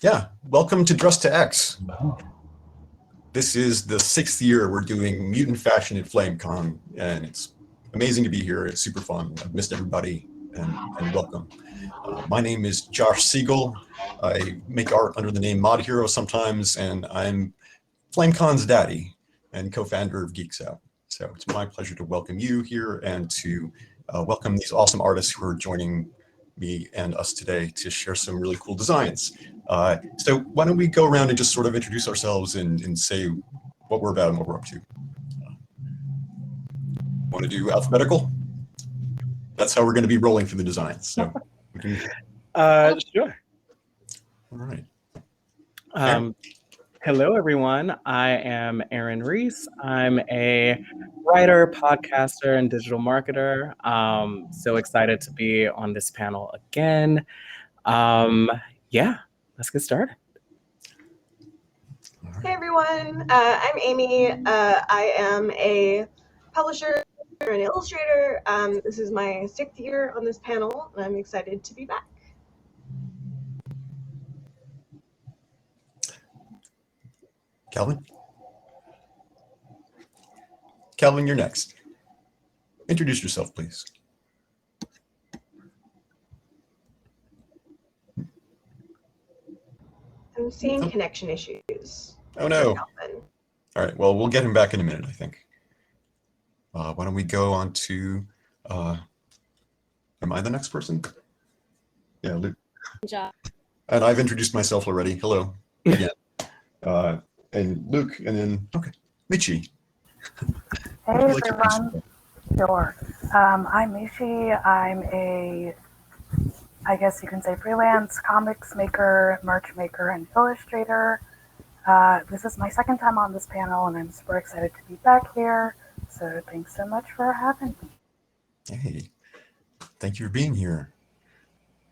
Yeah, welcome to Dress to X. This is the 6th year we're doing Mutant Fashion at FlameCon, and it's amazing to be here. It's super fun. I've missed everybody, and welcome. My name is Josh Siegel. I make art under the name Mod Hero sometimes, and I'm FlameCon's daddy and co-founder of Geeks Out. So it's my pleasure to welcome you here and to welcome these awesome artists who are joining me and us today to share some really cool designs. So why don't we go around and just sort of introduce ourselves and say what we're about and what we're up to. Want to do alphabetical? That's how we're going to be rolling for the designs. So we can... Sure. All right. Hello, everyone. I am Aaron Reese. I'm a writer, podcaster, and digital marketer. So excited to be on this panel again. Yeah, let's get started. Hey, everyone. I'm Aimee. I am a publisher and illustrator. This is my 6th year on this panel, and I'm excited to be back. Calvin? Calvin, you're next. Introduce yourself, please. I'm seeing connection issues. Oh, no. Calvin. All right, well, we'll get him back in a minute, I think. Why don't we go on to, am I the next person? Yeah, Luke. And I've introduced myself already. Hello again. And Luke, and then, okay, Michi. Hey, everyone. Sure. I'm Michi. I'm I guess you can say freelance comics maker, merch maker, and illustrator. This is my 2nd time on this panel, and I'm super excited to be back here. So thanks so much for having me. Hey, thank you for being here.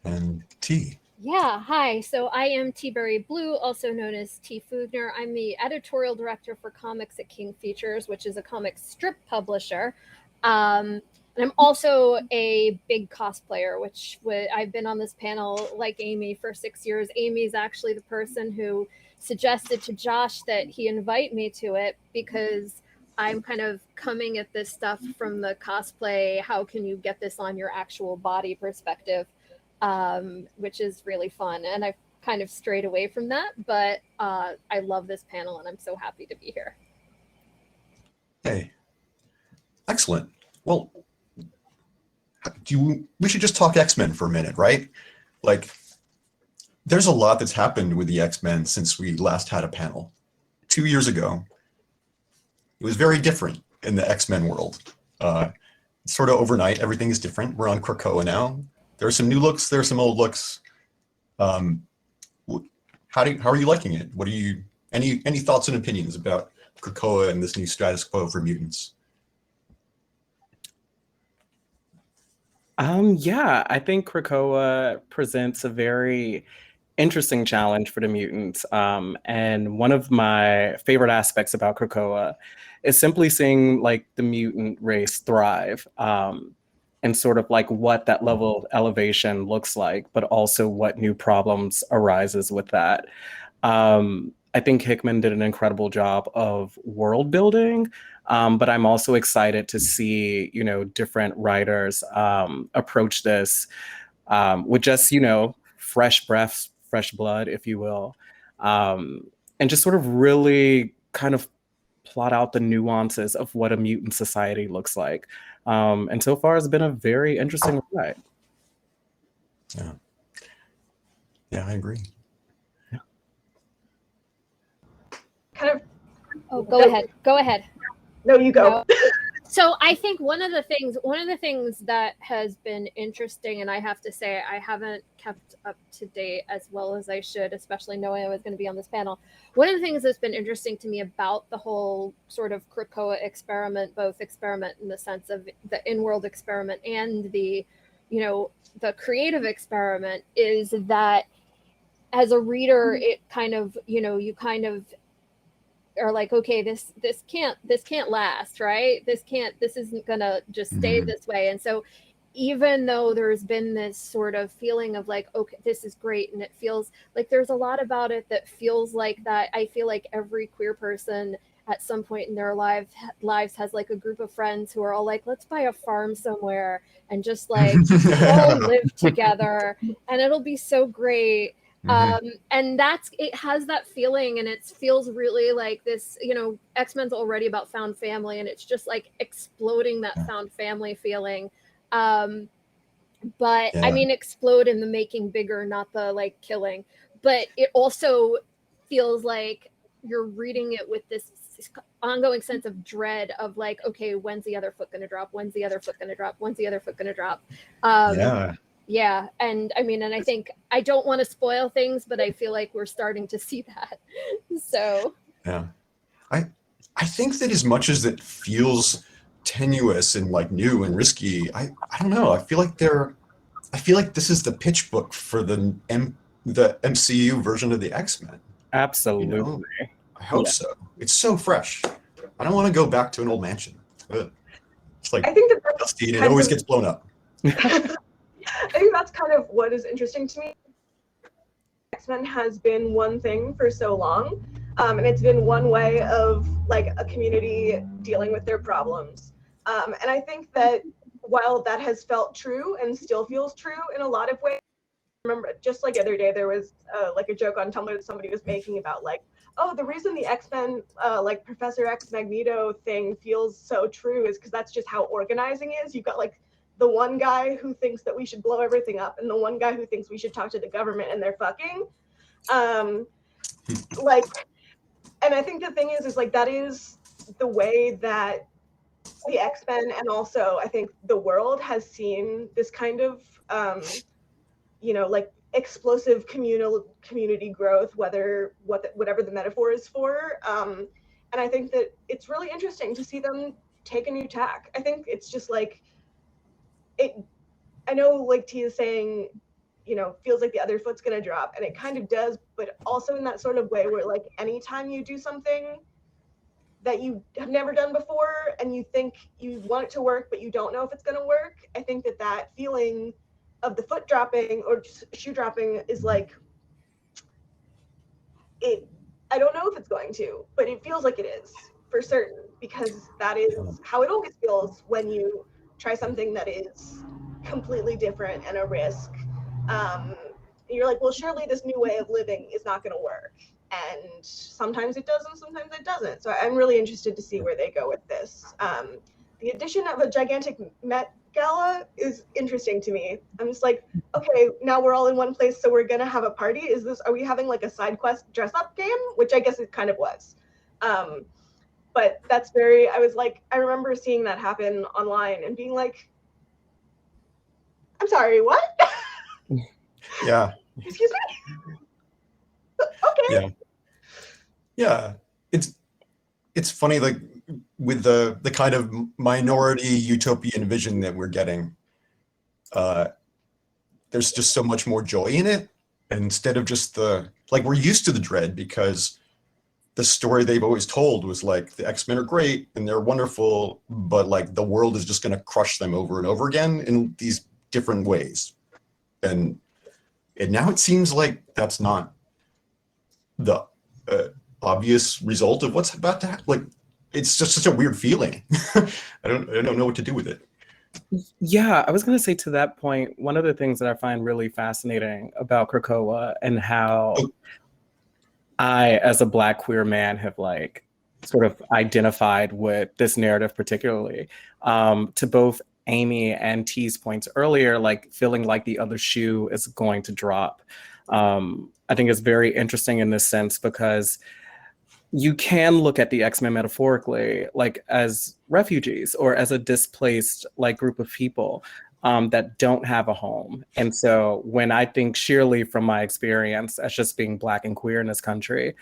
And T. Yeah, hi. So I am T. Berry Blue, also known as T. Foodner. I'm the editorial director for comics at King Features, which is a comic strip publisher. And I'm also a big cosplayer, which I've been on this panel like Aimee for 6 years. Aimee's actually the person who suggested to Josh that he invite me to it because I'm kind of coming at this stuff from the cosplay, how can you get this on your actual body perspective, which is really fun. And I've kind of strayed away from that, but I love this panel and I'm so happy to be here. Hey, excellent. Well, we should just talk X-Men for a minute, right? Like, there's a lot that's happened with the X-Men since we last had a panel. 2 years ago, it was very different in the X-Men world. Sort of overnight, everything is different. We're on Krakoa now. There are some new looks, there are some old looks. How are you liking it? What are you, any thoughts and opinions about Krakoa and this new status quo for mutants? Yeah, I think Krakoa presents a very interesting challenge for the mutants. And one of my favorite aspects about Krakoa is simply seeing like the mutant race thrive, and sort of like what that level of elevation looks like, but also what new problems arises with that. I think Hickman did an incredible job of world building, but I'm also excited to see, different writers approach this with just, fresh breath, fresh blood, if you will, and just sort of really kind of plot out the nuances of what a mutant society looks like. And so far, it's been a very interesting ride. Yeah, I agree. Kind of. Oh, go ahead. No, you go. No. So I think one of the things that has been interesting, and I have to say I haven't kept up to date as well as I should, especially knowing I was going to be on this panel. One of the things that's been interesting to me about the whole sort of Krakoa experiment, both experiment in the sense of the in-world experiment and the creative experiment, is that as a reader, it kind of, you kind of are like, okay, this can't last, right? This isn't gonna just stay this way. And so even though there's been this sort of feeling of like, okay, this is great, and it feels like there's a lot about it that feels like that. I feel like every queer person at some point in their lives has like a group of friends who are all like, let's buy a farm somewhere and just like all live together, and it'll be so great. And it has that feeling, and it feels really like this, you know, X-Men's already about found family, and it's just like exploding that found family feeling. But I mean, explode in the making bigger, not the like killing. But it also feels like you're reading it with this ongoing sense of dread of like, okay, when's the other foot gonna drop? When's the other foot gonna drop? When's the other foot gonna drop? Yeah, and I mean, and I think I don't want to spoil things, but I feel like we're starting to see that. So yeah, I think that as much as it feels tenuous and like new and risky, I don't know. I feel like this is the pitch book for the MCU version of the X-Men. Absolutely. You know? I hope so. It's so fresh. I don't want to go back to an old mansion. It's like, I think that's dusty and it always gets blown up. I think that's kind of what is interesting to me. X-Men has been one thing for so long, and it's been one way of like a community dealing with their problems. And I think that while that has felt true and still feels true in a lot of ways, I remember just like the other day there was like a joke on Tumblr that somebody was making about like, oh, the reason the X-Men like Professor X Magneto thing feels so true is because that's just how organizing is. You've got like the one guy who thinks that we should blow everything up and the one guy who thinks we should talk to the government, and they're fucking. Like, and I think the thing is like that is the way that the X-Men and also I think the world has seen this kind of you know, like explosive community growth, whatever the metaphor is for. And I think that it's really interesting to see them take a new tack. I think it's just like I know like T is saying, you know, feels like the other foot's gonna drop, and it kind of does, but also in that sort of way where like anytime you do something that you have never done before and you think you want it to work but you don't know if it's gonna work, I think that feeling of the foot dropping or shoe dropping is like I don't know if it's going to, but it feels like it is for certain, because that is how it always feels when you try something that is completely different and a risk. You're like, well, surely this new way of living is not going to work. And sometimes it does and sometimes it doesn't. So I'm really interested to see where they go with this. The addition of a gigantic Met Gala is interesting to me. I'm just like, okay, now we're all in one place, so we're going to have a party. Are we having like a side quest dress up game? Which I guess it kind of was. But that's I remember seeing that happen online and being like, I'm sorry, what? Yeah. Excuse me? Okay. Yeah. It's funny, like with the kind of minority utopian vision that we're getting, there's just so much more joy in it. And instead of just we're used to the dread because the story they've always told was like the X-Men are great and they're wonderful, but like the world is just going to crush them over and over again in these different ways. And now it seems like that's not the obvious result of what's about to happen. Like, it's just such a weird feeling. I don't know what to do with it. Yeah, I was going to say to that point, one of the things that I find really fascinating about Krakoa and how I, as a Black queer man, have like sort of identified with this narrative particularly, to both Aimee and T's points earlier, like feeling like the other shoe is going to drop. I think it's very interesting in this sense because you can look at the X-Men metaphorically like as refugees or as a displaced like group of people that don't have a home. And so when I think sheerly from my experience as just being Black and queer in this country,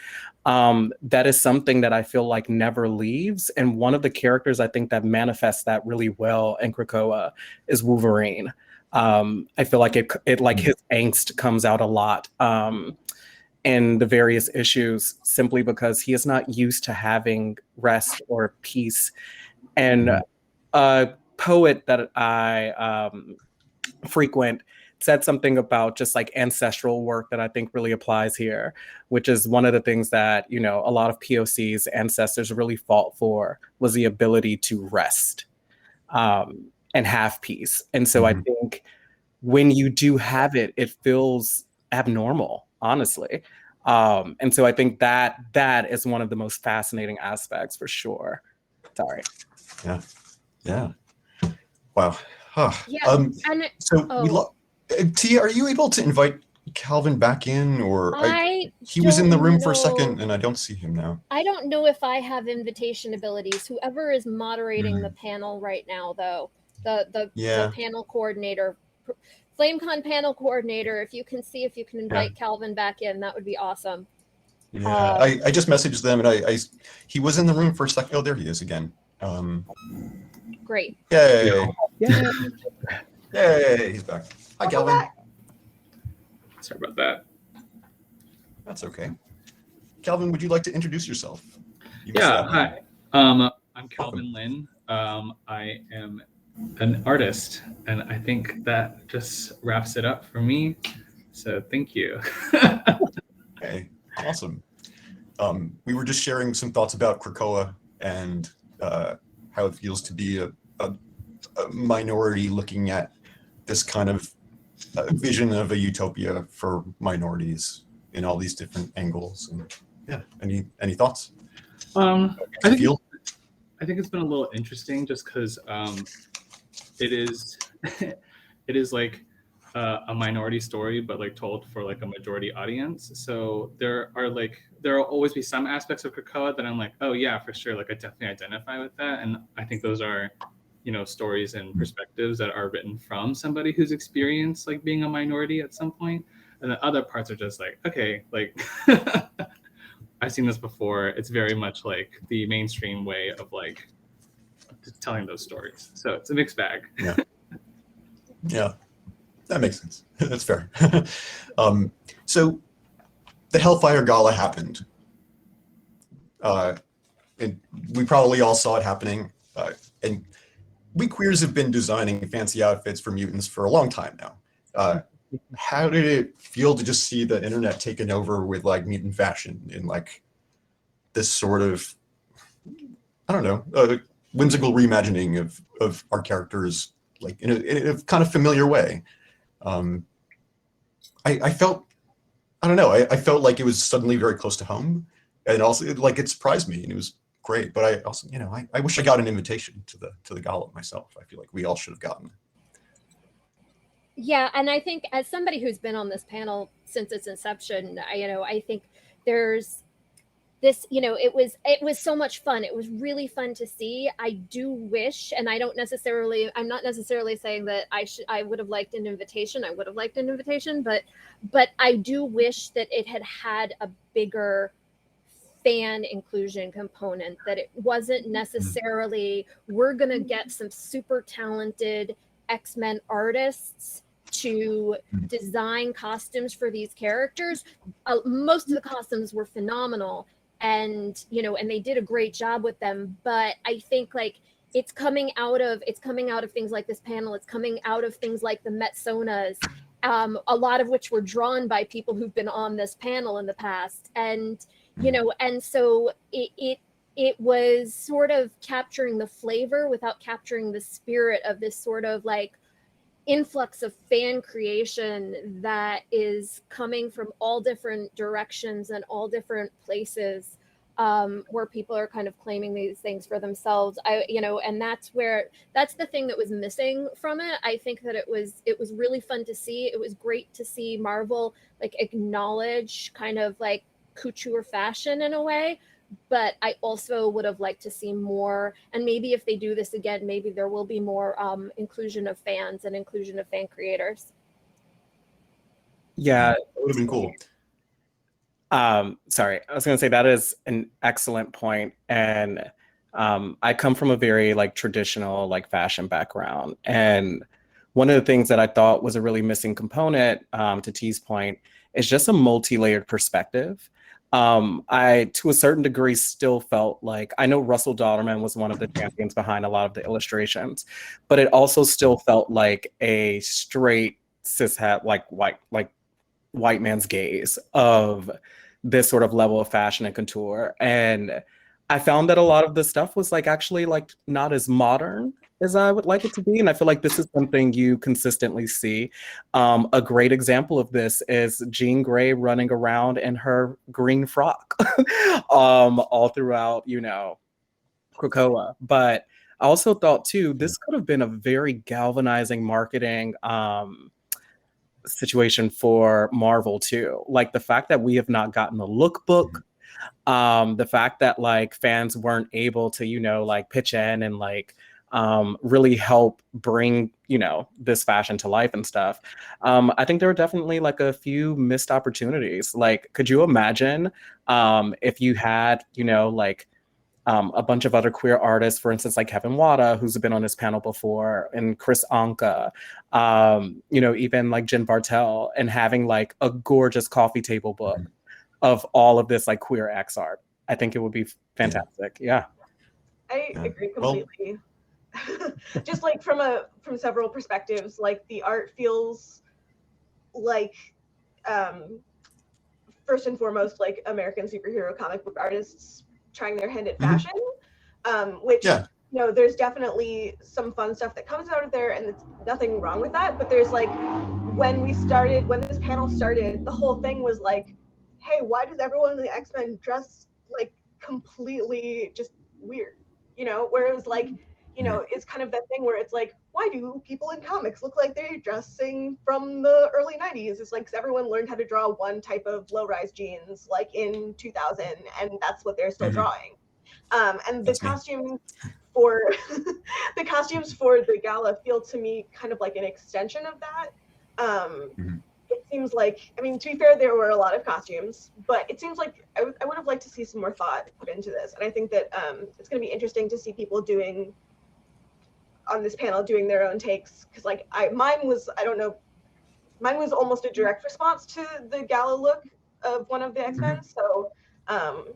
that is something that I feel like never leaves. And one of the characters I think that manifests that really well in Krakoa is Wolverine. I feel like it like his angst comes out a lot in the various issues simply because he is not used to having rest or peace. And a poet that I frequent, said something about just like ancestral work that I think really applies here, which is one of the things that, you know, a lot of POC's ancestors really fought for, was the ability to rest and have peace. And so I think when you do have it, it feels abnormal, honestly. And so I think that is one of the most fascinating aspects for sure. Sorry. Yeah. Wow. Huh. Yeah, and So T, are you able to invite Calvin back in, or he was in the don't room for a know. second and I don't see him now. I don't know if I have invitation abilities. Whoever is moderating the panel right now, though, the panel coordinator, FlameCon panel coordinator, if you can see if you can invite Calvin back in, that would be awesome. Yeah, I just messaged them, and he was in the room for a second. Oh, there he is again. Great. Yay! Yay! He's back. Hi, Calvin. Sorry about that. That's okay. Calvin, would you like to introduce yourself? Hi. I'm Calvin Lin. I am an artist, and I think that just wraps it up for me. So thank you. Okay, awesome. We were just sharing some thoughts about Krakoa and how it feels to be a minority looking at this kind of vision of a utopia for minorities in all these different angles. And yeah, any thoughts? I think it's been a little interesting just because it is like a minority story, but like told for like a majority audience. So there will always be some aspects of Krakoa that I'm like, oh yeah, for sure. Like I definitely identify with that. And I think those are, you know, stories and perspectives that are written from somebody who's experienced like being a minority at some point. And the other parts are just like, okay, like I've seen this before. It's very much like the mainstream way of like telling those stories. So it's a mixed bag. Yeah, that makes sense. That's fair. So the Hellfire Gala happened. And we probably all saw it happening. And we queers have been designing fancy outfits for mutants for a long time now. How did it feel to just see the internet taken over with like mutant fashion in like this sort of, I don't know, whimsical reimagining of our characters, like in a kind of familiar way? I felt, I don't know, I felt like it was suddenly very close to home, and also like it surprised me, and it was great. But I also, you know, I wish I got an invitation to the gala myself. I feel like we all should have gotten. Yeah, and I think as somebody who's been on this panel since its inception, I think there's this, it was so much fun. It was really fun to see. I do wish, and I'm not necessarily saying that I would have liked an invitation. I would have liked an invitation, but I do wish that it had a bigger fan inclusion component, that it wasn't necessarily, we're going to get some super talented X-Men artists to design costumes for these characters. Most of the costumes were phenomenal, and they did a great job with them. But I think like it's coming out of things like this panel. It's coming out of things like the Metsonas, a lot of which were drawn by people who've been on this panel in the past, and and so it was sort of capturing the flavor without capturing the spirit of this sort of like influx of fan creation that is coming from all different directions and all different places, where people are kind of claiming these things for themselves. And that's the thing that was missing from it. I think that it was really fun to see. It was great to see Marvel like acknowledge kind of like couture fashion in a way, but I also would have liked to see more. And maybe if they do this again, maybe there will be more inclusion of fans and inclusion of fan creators. Yeah, that would have been cool. Sorry, I was going to say that is an excellent point. And I come from a very like traditional like fashion background, and one of the things that I thought was a really missing component, to T's point, is just a multi-layered perspective. I, to a certain degree, still felt like, I know Russell Dauterman was one of the champions behind a lot of the illustrations, but it also still felt like a straight cishet, like white man's gaze of this sort of level of fashion and couture. And I found that a lot of the stuff was like actually like not as modern as I would like it to be. And I feel like this is something you consistently see. A great example of this is Jean Grey running around in her green frock all throughout, you know, Krakoa. But I also thought too, this could have been a very galvanizing marketing situation for Marvel too. Like the fact that we have not gotten a lookbook, the fact that like fans weren't able to, you know, like pitch in and like really help bring, you know, this fashion to life and stuff. I think there were definitely like a few missed opportunities. Like, could you imagine if you had, you know, like a bunch of other queer artists, for instance, like Kevin Wada, who's been on this panel before, and Chris Anka, you know, even like Jen Bartel, and having like a gorgeous coffee table book of all of this like queer X art. I think it would be fantastic. Yeah. I agree completely. Just like from several perspectives, like the art feels like first and foremost like American superhero comic book artists trying their hand at fashion, which you know, there's definitely some fun stuff that comes out of there, and there's nothing wrong with that. But there's like when this panel started, the whole thing was like, hey, why does everyone in the X-Men dress like completely just weird? You know, where it was like, you know, it's kind of that thing where it's like, why do people in comics look like they're dressing from the early 90s? It's like, 'cause everyone learned how to draw one type of low-rise jeans like in 2000, and that's what they're still drawing. And the costumes for the costumes for the gala feel to me kind of like an extension of that. It seems like, I mean, to be fair, there were a lot of costumes, but it seems like I would have liked to see some more thought put into this. And I think that it's going to be interesting to see people doing on this panel, doing their own takes. Because like mine was almost a direct response to the gala look of one of the X-Men. So I'm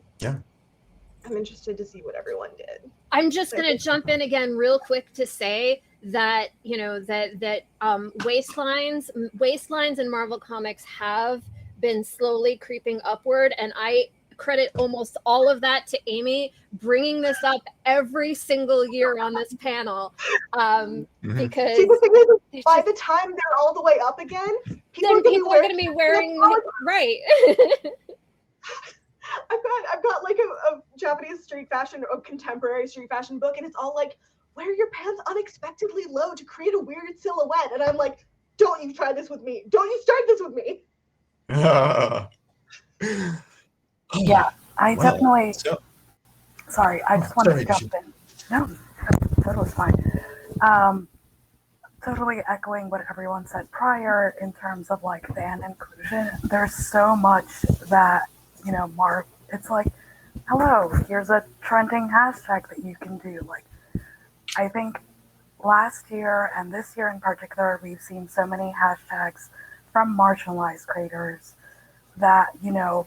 interested to see what everyone did. I'm just going to jump in again real quick to say that, you know, that waistlines in Marvel Comics have been slowly creeping upward, and I credit almost all of that to Aimee bringing this up every single year on this panel, because see, the thing is, by the time they're all the way up again, people are going to be wearing right. I've got like a Japanese street fashion or contemporary street fashion book, and it's all like, wear your pants unexpectedly low to create a weird silhouette. And I'm like, don't you try this with me. Don't you start this with me. Yeah, I definitely. Sorry, I just wanted to jump in. No, totally fine. Totally echoing what everyone said prior in terms of like fan inclusion. There's so much that, you know, it's like, hello, here's a trending hashtag that you can do. Like, I think last year and this year in particular, we've seen so many hashtags from marginalized creators that, you know,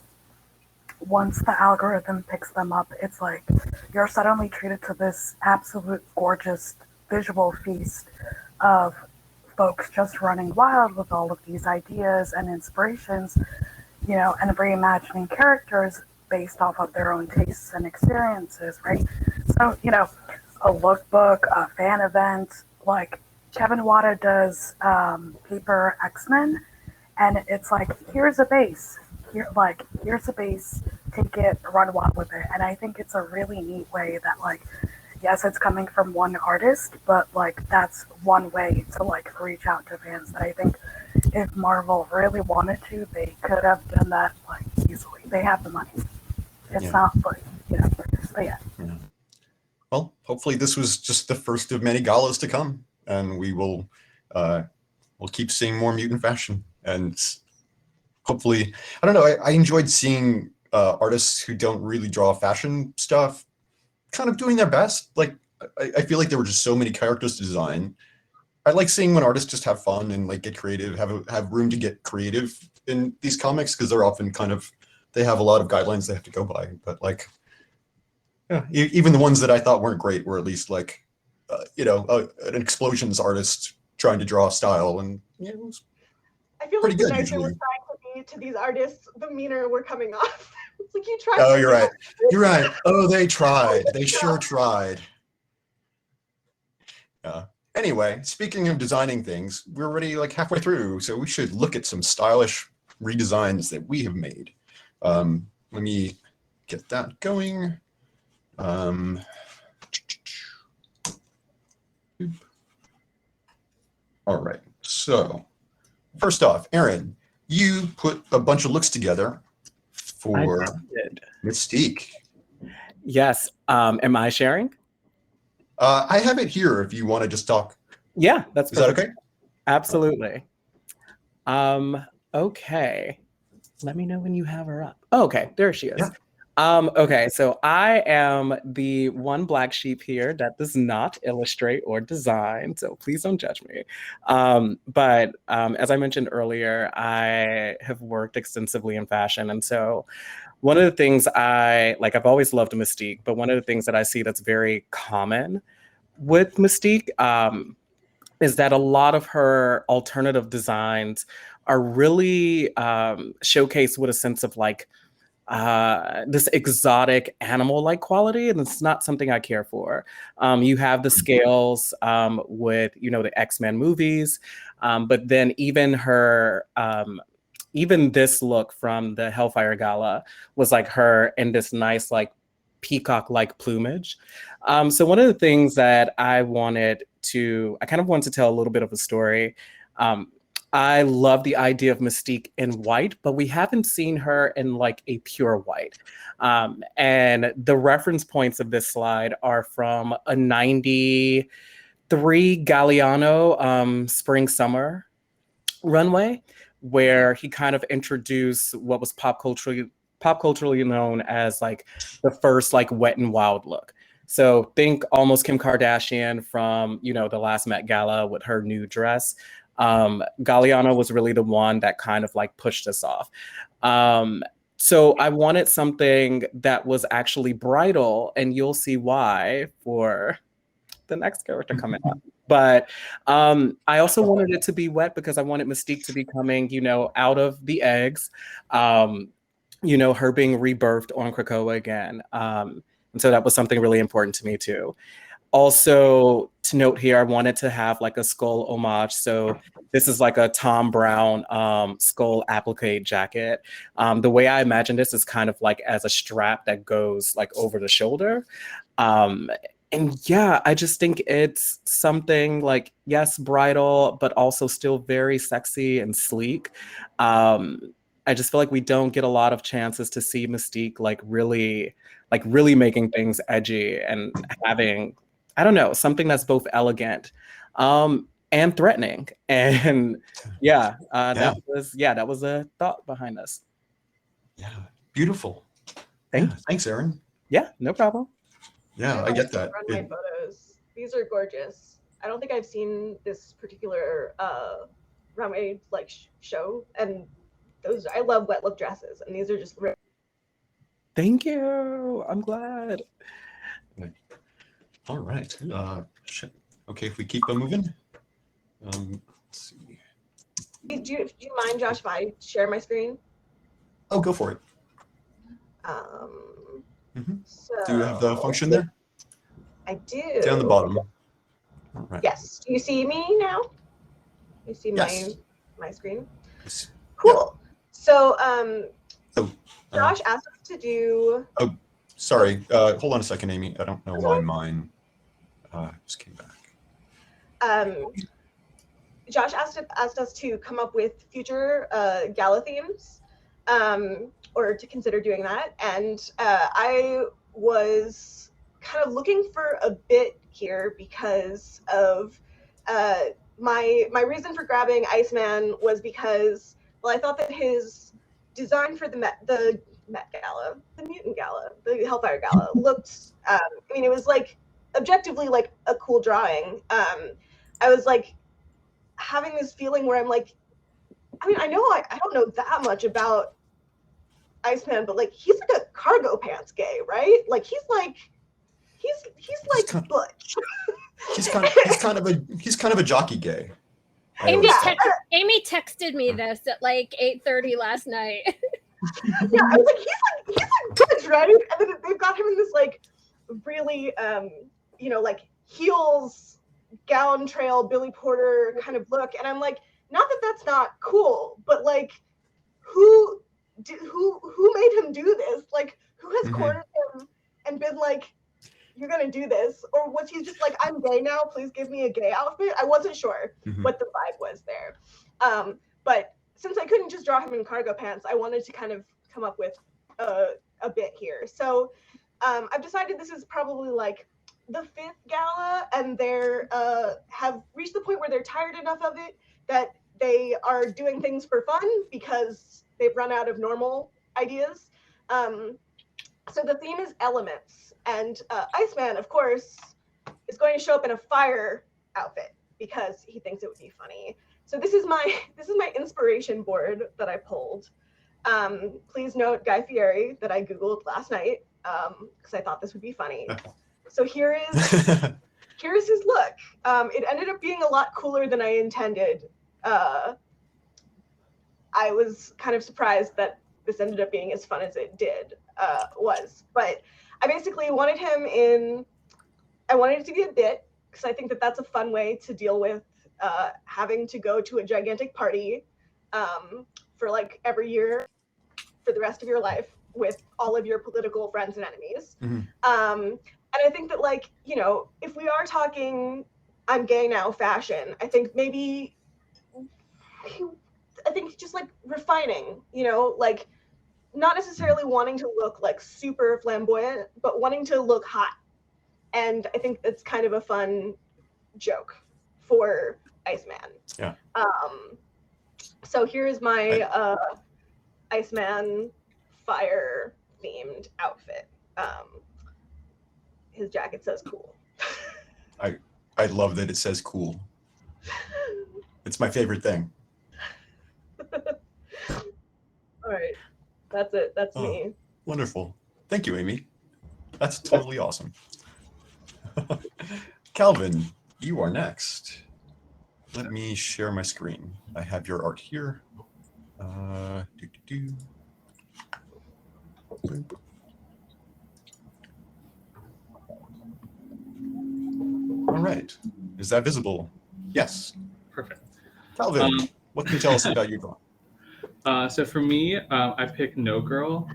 once the algorithm picks them up, it's like you're suddenly treated to this absolute gorgeous visual feast of folks just running wild with all of these ideas and inspirations, you know, and reimagining characters based off of their own tastes and experiences, right? So, you know, a lookbook, a fan event, like Kevin Wada does Paper X-Men, and it's like, here's a base. Here's a base, take it, run wild with it. And I think it's a really neat way that, like, yes, it's coming from one artist, but like that's one way to like reach out to fans that I think if Marvel really wanted to, they could have done that like easily. They have the money. It's not like, you know, but yeah. Well, hopefully this was just the first of many galas to come, and we will we'll keep seeing more mutant fashion. And hopefully, I don't know, I enjoyed seeing artists who don't really draw fashion stuff kind of doing their best. Like, I feel like there were just so many characters to design. I like seeing when artists just have fun and like get creative, have room to get creative in these comics, because they're often kind of they have a lot of guidelines they have to go by, but like, yeah, even the ones that I thought weren't great were at least like, an explosions artist trying to draw style, and it was I feel pretty like the good nicer we're usually. trying to be to these artists, the meaner we're coming off. It's like you tried. Oh, really you're right. hard. You're right. Oh, they tried. They sure tried. Anyway, speaking of designing things, we're already like halfway through, so we should look at some stylish redesigns that we have made. Let me get that going. All right. So first off, Aaron, you put a bunch of looks together for I did. Mystique. Yes. Am I sharing? I have it here if you want to just talk. Yeah, that's Is that perfect. okay? Absolutely. Okay. Let me know when you have her up. Oh, okay, there she is. Yeah. Okay, so I am the one black sheep here that does not illustrate or design, so please don't judge me. But as I mentioned earlier, I have worked extensively in fashion, and so one of the things I've always loved Mystique, but one of the things that I see that's very common with Mystique is that a lot of her alternative designs are really showcased with a sense of like this exotic animal-like quality, and it's not something I care for. You have the scales with the X-Men movies, but then even her even this look from the Hellfire Gala was like her in this nice like peacock-like plumage. So one of the things that I kind of wanted to tell a little bit of a story. I love the idea of Mystique in white, but we haven't seen her in like a pure white. And the reference points of this slide are from a 93 Galliano spring summer runway, where he kind of introduced what was pop culturally known as like the first like wet and wild look. So think almost Kim Kardashian from the last Met Gala with her new dress. Galliano was really the one that kind of like pushed us off. So I wanted something that was actually bridal, and you'll see why for the next character coming up. But I also wanted it to be wet because I wanted Mystique to be coming, out of the eggs, her being rebirthed on Krakoa again. And so that was something really important to me too. Also, to note here, I wanted to have like a skull homage. So this is like a Tom Brown skull applique jacket. The way I imagine this is kind of like as a strap that goes like over the shoulder. And yeah, I just think it's something like, yes, bridal, but also still very sexy and sleek. I just feel like we don't get a lot of chances to see Mystique like really making things edgy and having, I don't know, something that's both elegant and threatening. And that was a thought behind this. Yeah, beautiful. Thanks, Aaron. Yeah, no problem. Yeah, I get that. Runway photos. These are gorgeous. I don't think I've seen this particular runway like show, and those I love wet look dresses, and these are just. Thank you. I'm glad. All right. Okay, if we keep on moving. Let's see. Do you mind, Josh, if I share my screen? Oh, go for it. So, Do you have the function there? I do. Down the bottom. All right. Yes. Do you see me now? You see my screen? Yes. Cool. So Yeah. Josh asked us to do. Oh, sorry. Hold on a second, Amy. I don't know why mine just came back. Josh asked us to come up with future gala themes, or to consider doing that, and I was kind of looking for a bit here because of my reason for grabbing Iceman was because, well, I thought that his design for the Met Gala, the Mutant Gala, the Hellfire Gala looked. I mean, it was like objectively like a cool drawing. I was like having this feeling where I'm like, I mean, I know I don't know that much about Iceman, but like he's like a cargo pants gay, right? Like he's like butch. He's kind of a jockey gay. I Aimee, always thought. Aimee texted me this at like 8:30 last night. Yeah, I was like, he's like butch, right? And then they've got him in this like really like heels, gown trail, Billy Porter kind of look, and I'm like, not that that's not cool, but like who made him do this? Like who has cornered him and been like, you're gonna do this? Or was he just like, I'm gay now, please give me a gay outfit? I wasn't sure what the vibe was there. But since I couldn't just draw him in cargo pants, I wanted to kind of come up with a bit here. So I've decided this is probably like the 5th gala, and they're have reached the point where they're tired enough of it that they are doing things for fun because they've run out of normal ideas. So the theme is elements, and Iceman, of course, is going to show up in a fire outfit because he thinks it would be funny. So this is my inspiration board that I pulled. Please note Guy Fieri that I Googled last night because I thought this would be funny. So here is his look. It ended up being a lot cooler than I intended. I was kind of surprised that this ended up being as fun as it but I basically wanted him in. I wanted it to be a bit because I think that that's a fun way to deal with having to go to a gigantic party for like every year for the rest of your life with all of your political friends and enemies. And I think that like, if we are talking I'm gay now fashion, I think just like refining, like not necessarily wanting to look like super flamboyant, but wanting to look hot. And I think that's kind of a fun joke for Iceman. Yeah. So here's my Iceman fire themed outfit. His jacket says cool. I love that it says cool. It's my favorite thing. All right. That's it. That's me. Wonderful. Thank you, Aimee. That's totally awesome. Calvin, you are next. Let me share my screen. I have your art here. All right. Is that visible? Yes. Perfect. Calvin, what can you tell us about your drawing? So for me, I picked No Girl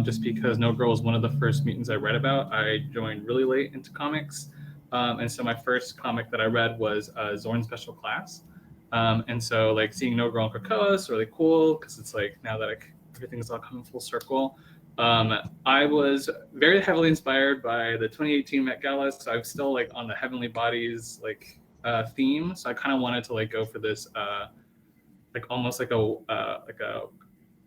just because No Girl was one of the first mutants I read about. I joined really late into comics. And so my first comic that I read was Zorn Special Class. And so like seeing No Girl in Krakoa is really cool because it's like now that everything's all coming full circle. I was very heavily inspired by the 2018 Met Gala. So I'm still like on the Heavenly Bodies theme. So I kind of wanted to like go for this like almost like a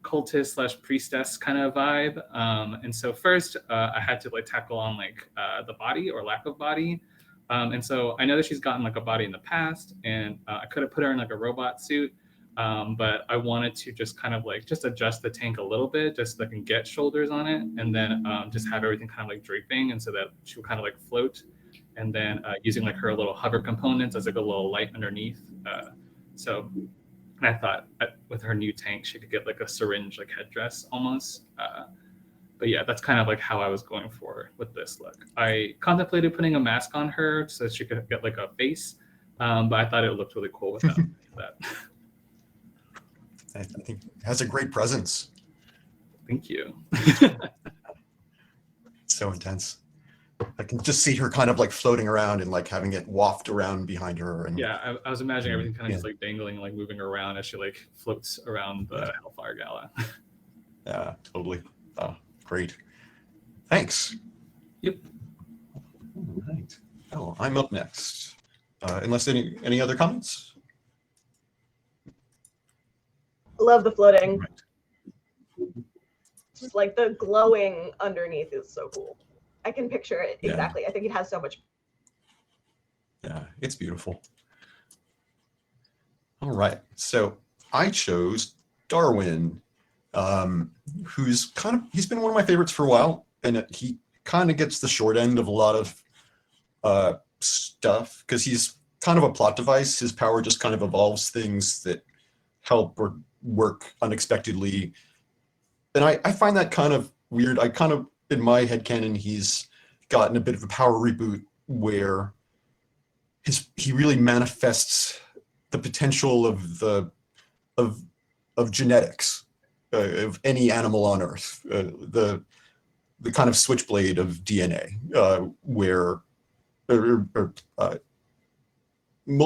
cultist / priestess kind of vibe. And so first I had to like tackle on like the body or lack of body. And so I know that she's gotten like a body in the past, and I could have put her in like a robot suit, but I wanted to just kind of like just adjust the tank a little bit just so I can get shoulders on it, and then just have everything kind of like draping, and so that she would kind of like float, and then using like her little hover components as like a little light underneath. And I thought with her new tank, she could get like a syringe, like headdress almost. But yeah, that's kind of like how I was going for with this look. I contemplated putting a mask on her so she could get like a face, but I thought it looked really cool without that. I think it has a great presence. Thank you. So intense. I can just see her kind of like floating around and like having it waft around behind her. And yeah, I was imagining everything kind of just like dangling, like moving around as she like floats around the Hellfire Gala. Yeah, totally. Oh, great. Thanks. Yep. All right. Oh, I'm up next. Unless any other comments? Love the floating. Right. Just like the glowing underneath is so cool. I can picture it exactly. Yeah. I think it has so much. Yeah, it's beautiful. All right. So I chose Darwin. who's he's been one of my favorites for a while, and he kind of gets the short end of a lot of stuff because he's kind of a plot device. His power just kind of evolves things that help or work unexpectedly. And I find that kind of weird. I kind of, in my headcanon, he's gotten a bit of a power reboot where he really manifests the potential of genetics of any animal on Earth, the kind of switchblade of DNA, where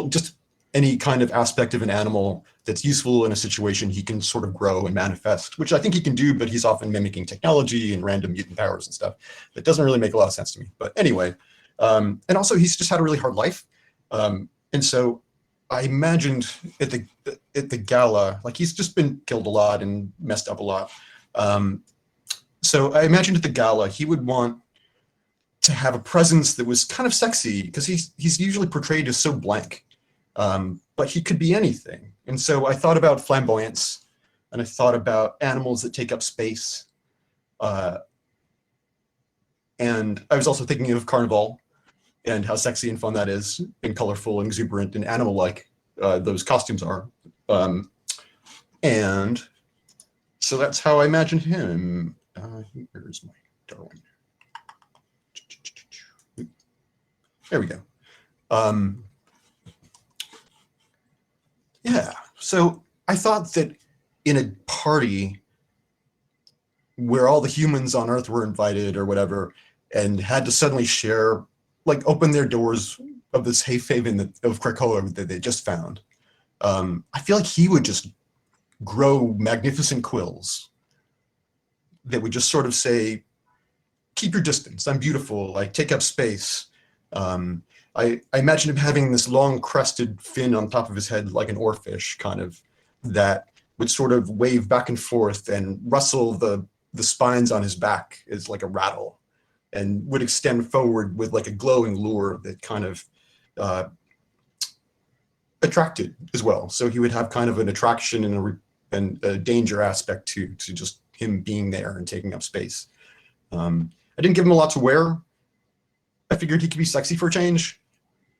just any kind of aspect of an animal that's useful in a situation he can sort of grow and manifest, which I think he can do, but he's often mimicking technology and random mutant powers and stuff. That doesn't really make a lot of sense to me. But anyway, and also he's just had a really hard life. And so I imagined at the gala, like he's just been killed a lot and messed up a lot. So I imagined at the gala, he would want to have a presence that was kind of sexy because he's usually portrayed as so blank. But he could be anything. And so I thought about flamboyance, and I thought about animals that take up space. And I was also thinking of Carnival and how sexy and fun that is, and colorful and exuberant and animal-like those costumes are. And so that's how I imagined him. Where's my Darwin? There we go. Yeah, so I thought that in a party where all the humans on Earth were invited or whatever, and had to suddenly share, like open their doors of this safe haven of Krakoa that they just found, I feel like he would just grow magnificent quills that would just sort of say, keep your distance, I'm beautiful, I take up space. I imagine him having this long crested fin on top of his head like an oarfish, kind of, that would sort of wave back and forth and rustle the spines on his back as like a rattle, and would extend forward with like a glowing lure that kind of attracted as well. So he would have kind of an attraction and a danger aspect to just him being there and taking up space. I didn't give him a lot to wear. I figured he could be sexy for a change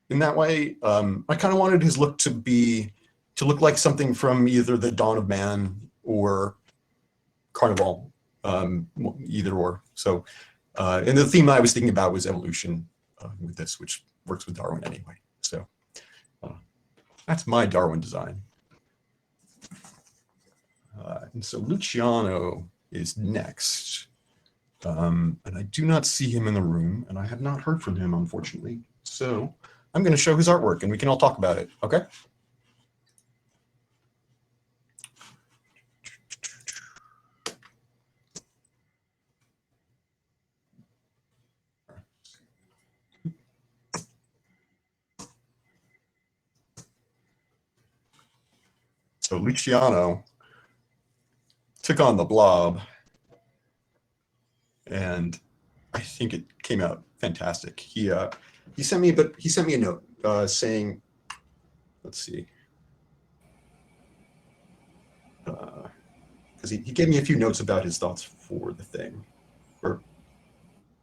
in that way. I kind of wanted his look to look like something from either the Dawn of Man or Carnival, either or. So, and the theme I was thinking about was evolution with this, which works with Darwin anyway. So that's my Darwin design. And so Luciano is next. And I do not see him in the room, and I have not heard from him, unfortunately. So I'm going to show his artwork, and we can all talk about it, okay? So Luciano took on the Blob, and I think it came out fantastic. He sent me a note saying, let's see, because he gave me a few notes about his thoughts for the thing. Or,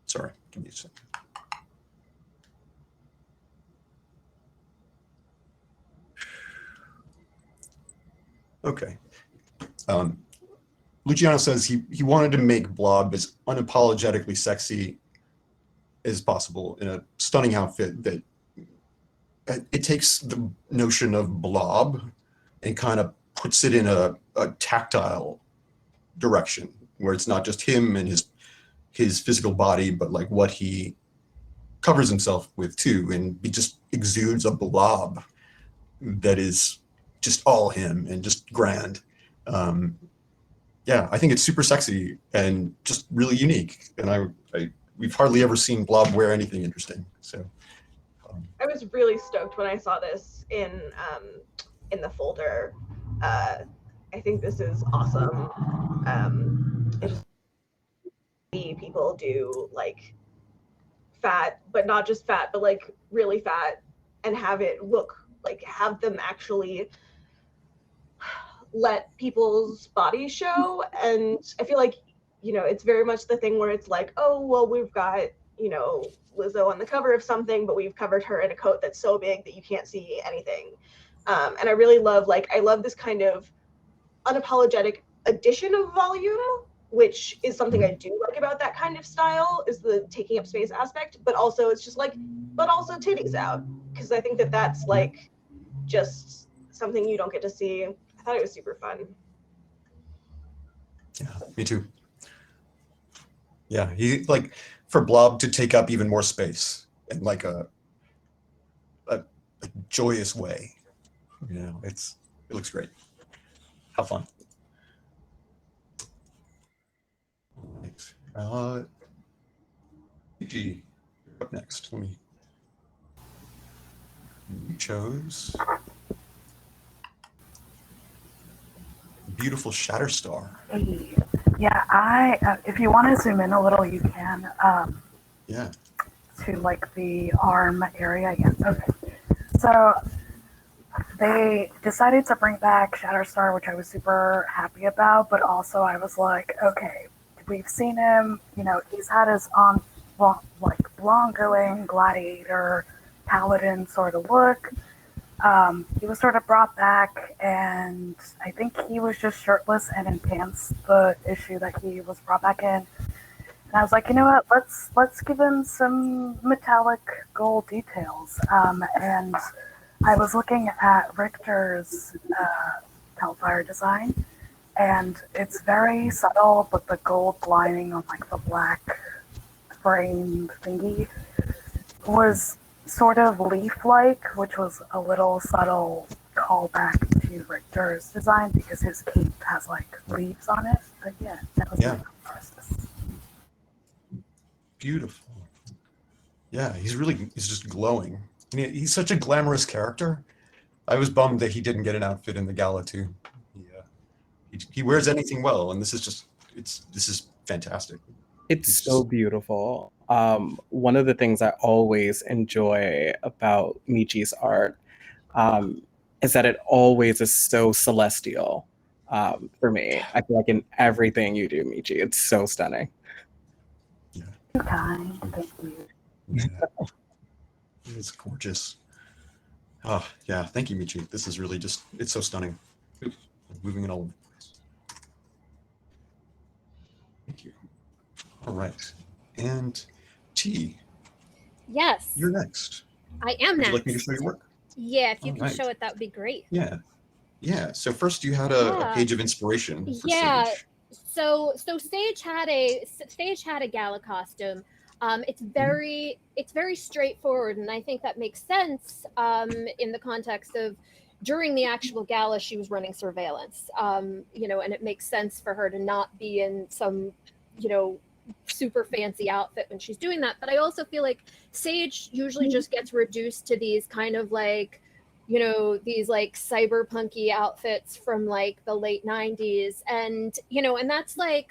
sorry, give me a second. Okay. Luciano says he wanted to make Blob as unapologetically sexy as possible in a stunning outfit that it takes the notion of Blob and kind of puts it in a tactile direction where it's not just him and his physical body, but like what he covers himself with too, and he just exudes a blob that is just all him and just grand. Yeah, I think it's super sexy and just really unique. And we've hardly ever seen Blob wear anything interesting. So I was really stoked when I saw this in the folder. I think this is awesome. I just see people do like fat, but not just fat, but like really fat, and have it look like, have them actually let people's bodies show. And I feel like, you know, it's very much the thing where it's like, oh, well, we've got, you know, Lizzo on the cover of something, but we've covered her in a coat that's so big that you can't see anything. And I really love, like, I love this kind of unapologetic addition of volume, which is something I do like about that kind of style, is the taking up space aspect, but also it's just like, but also titties out, because I think that that's like just something you don't get to see. I thought it was super fun. Yeah, me too. Yeah, he like for Blob to take up even more space in like a joyous way. You know, it looks great. Have fun. Thanks. Michi, up next. Let me. You chose beautiful Shatterstar. Hey, yeah, if you want to zoom in a little, you can. Yeah. To like the arm area. Yeah. Okay. So they decided to bring back Shatterstar, which I was super happy about, but also I was like, okay, we've seen him, you know, he's had his long-going gladiator paladin sort of look. He was sort of brought back, and I think he was just shirtless and in pants the issue that he was brought back in. And I was like, you know what, let's give him some metallic gold details. And I was looking at Richter's Hellfire design, and it's very subtle, but the gold lining on like the black frame thingy was sort of leaf-like, which was a little subtle callback to Richter's design because his cape has like leaves on it. But yeah, that was my process. Beautiful. Yeah, he's just glowing. I mean, he's such a glamorous character. I was bummed that he didn't get an outfit in the gala too. He wears anything well, and this is fantastic. It's so beautiful. One of the things I always enjoy about Michi's art is that it always is so celestial for me. I feel like in everything you do, Michi, it's so stunning. Kind. Thank you. Yeah. It's gorgeous. Oh, yeah. Thank you, Michi. This is really it's so stunning. Oops, I'm moving it all over the place. Thank you. All right. And T. Yes. You're next. I am Would next. you like me to show your work? Yeah, if you All can right. show it, that would be great. Yeah. Yeah. So first you had a page of inspiration for Sage. So Sage had a gala costume. It's very straightforward, and I think that makes sense in the context of during the actual gala she was running surveillance. You know, and it makes sense for her to not be in some, you know, super fancy outfit when she's doing that. But I also feel like Sage usually just gets reduced to these kind of like, you know, these like cyberpunky outfits from like the late 90s. And, you know, and that's a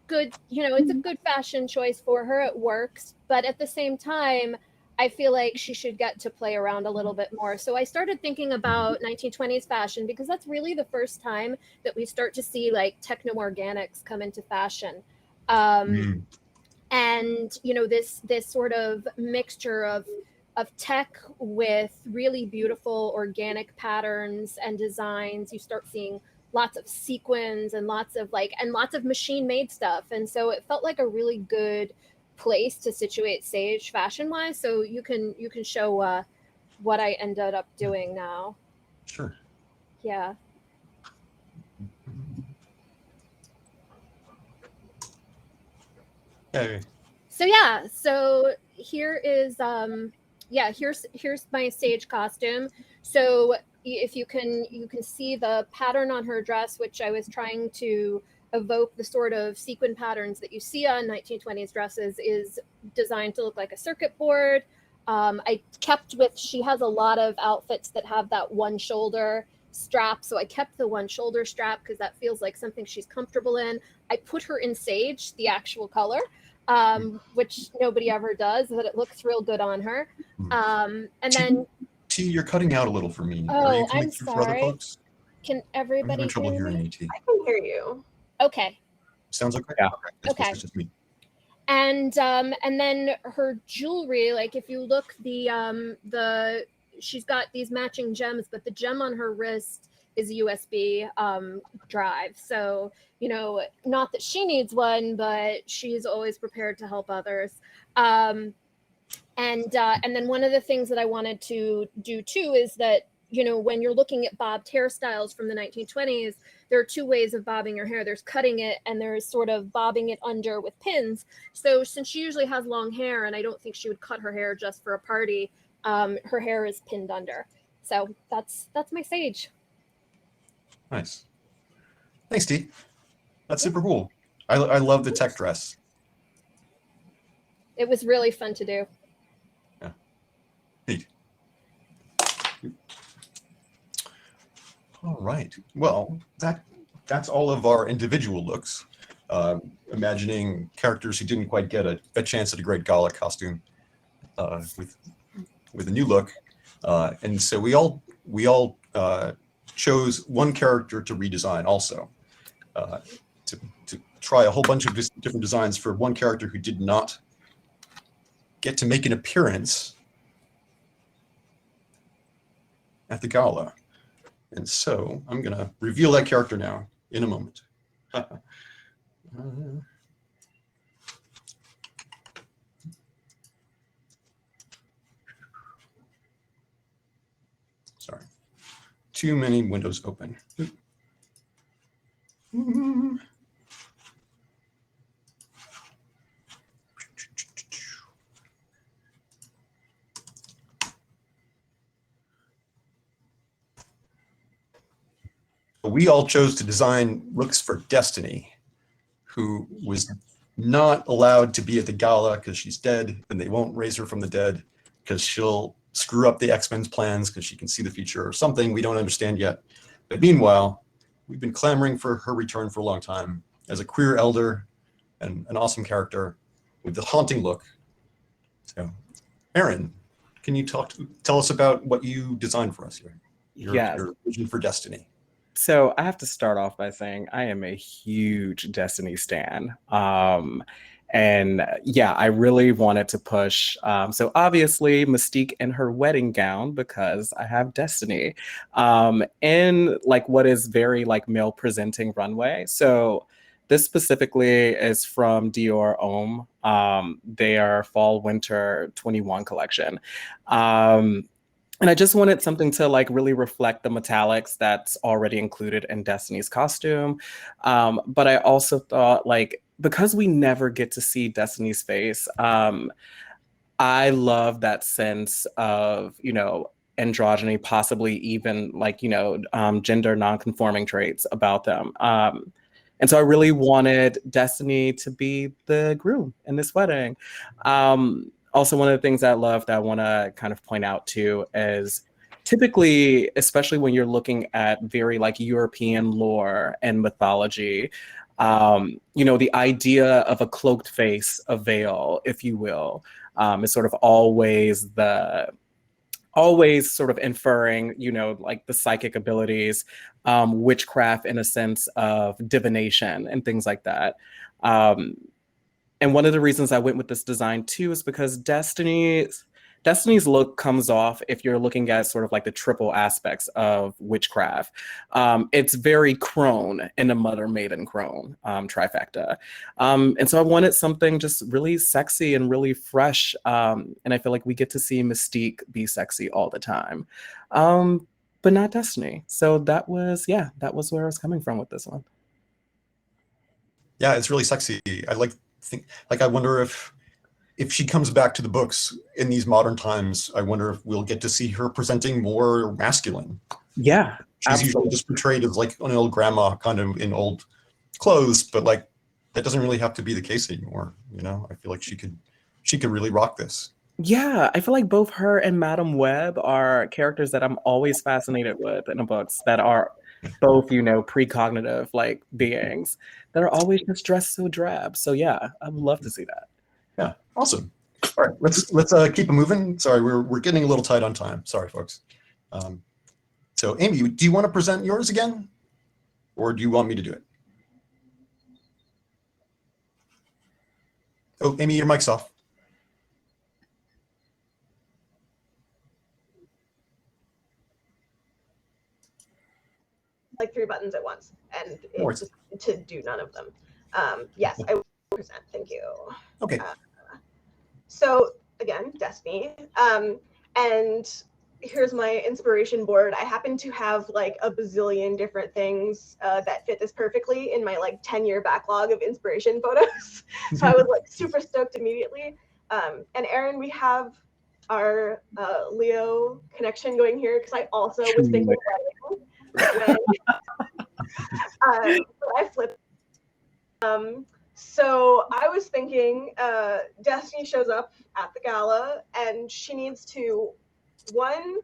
good, you know, it's a good fashion choice for her. It works. But at the same time, I feel like she should get to play around a little bit more. So I started thinking about 1920s fashion because that's really the first time that we start to see like techno-organics come into fashion. And, you know, this sort of mixture of tech with really beautiful organic patterns and designs. You start seeing lots of sequins and lots of machine made stuff. And so it felt like a really good place to situate Sage fashion wise. So you can show what I ended up doing now. Sure. Yeah. Okay. So here is here's my Sage costume. So if you can see the pattern on her dress, which I was trying to evoke the sort of sequin patterns that you see on 1920s dresses, is designed to look like a circuit board. She has a lot of outfits that have that one shoulder strap, so I kept the one shoulder strap because that feels like something she's comfortable in. I put her in Sage, the actual color, which nobody ever does, but it looks real good on her. And then T, you're cutting out a little for me. Oh, Are you coming I'm through for other sorry. folks? Can I'm everybody having trouble hear hearing me? you, T. I can hear you. Okay. Sounds okay? Yeah. Okay. It's just me. And then her jewelry, like if you look, she's got these matching gems, but the gem on her wrist is a USB drive. So, you know, not that she needs one, but she's always prepared to help others. And then one of the things that I wanted to do too is that, you know, when you're looking at bobbed hairstyles from the 1920s, there are two ways of bobbing your hair. There's cutting it and there's sort of bobbing it under with pins. So since she usually has long hair, and I don't think she would cut her hair just for a party, her hair is pinned under. So that's my sage. Nice. Thanks, T. That's super cool. I love the tech dress. It was really fun to do. Yeah. Neat. All right. Well, that's all of our individual looks. Imagining characters who didn't quite get a chance at a great gala costume with a new look, and so we all chose one character to redesign also, to try a whole bunch of different designs for one character who did not get to make an appearance at the gala. And so I'm going to reveal that character now in a moment. Sorry. Too many windows open. We all chose to design looks for Destiny, who was not allowed to be at the gala because she's dead, and they won't raise her from the dead because she'll screw up the X-Men's plans because she can see the future or something we don't understand yet. But meanwhile, we've been clamoring for her return for a long time as a queer elder and an awesome character with the haunting look. So, Aaron, can you tell us about what you designed for us here? Your vision for Destiny. So I have to start off by saying I am a huge Destiny stan. And yeah, I really wanted to push. So obviously Mystique in her wedding gown, because I have Destiny, in like what is very like male presenting runway. So this specifically is from Dior Homme, their fall winter 21 collection. And I just wanted something to like really reflect the metallics that's already included in Destiny's costume. But I also thought, like, because we never get to see Destiny's face, I love that sense of, you know, androgyny, possibly even like, you know, gender non-conforming traits about them. And so I really wanted Destiny to be the groom in this wedding. Also, one of the things I love that I want to kind of point out too is typically, especially when you're looking at very like European lore and mythology, you know, the idea of a cloaked face, a veil, if you will, is sort of always sort of inferring, you know, like the psychic abilities, witchcraft in a sense of divination and things like that. And one of the reasons I went with this design too is because Destiny's look comes off, if you're looking at sort of like the triple aspects of witchcraft. It's very crone in the mother maiden crone trifecta. And so I wanted something just really sexy and really fresh. And I feel like we get to see Mystique be sexy all the time, but not Destiny. So that was where I was coming from with this one. Yeah, it's really sexy. I wonder if she comes back to the books in these modern times, I wonder if we'll get to see her presenting more masculine. Yeah, she's absolutely. Usually just portrayed as like an old grandma kind of in old clothes, but like that doesn't really have to be the case anymore. You know, I feel like she could really rock this. Yeah, I feel like both her and Madam Web are characters that I'm always fascinated with in the books that are both, you know, precognitive like beings that are always just dressed so drab. So yeah, I would love to see that. Yeah, awesome. All right, let's keep it moving. Sorry, we're getting a little tight on time. Sorry, folks. So So Aimee, do you want to present yours again? Or do you want me to do it? Oh, Aimee, your mic's off. Like 3 buttons at once, and No it's just to do none of them. Yes, I will present. Thank you. Okay. So again, Destiny. And here's my inspiration board. I happen to have like a bazillion different things that fit this perfectly in my like 10-year backlog of inspiration photos. So I was like super stoked immediately. And Aaron, we have our Leo connection going here because I also was thinking when I flipped. So I was thinking Destiny shows up at the gala and she needs to, one,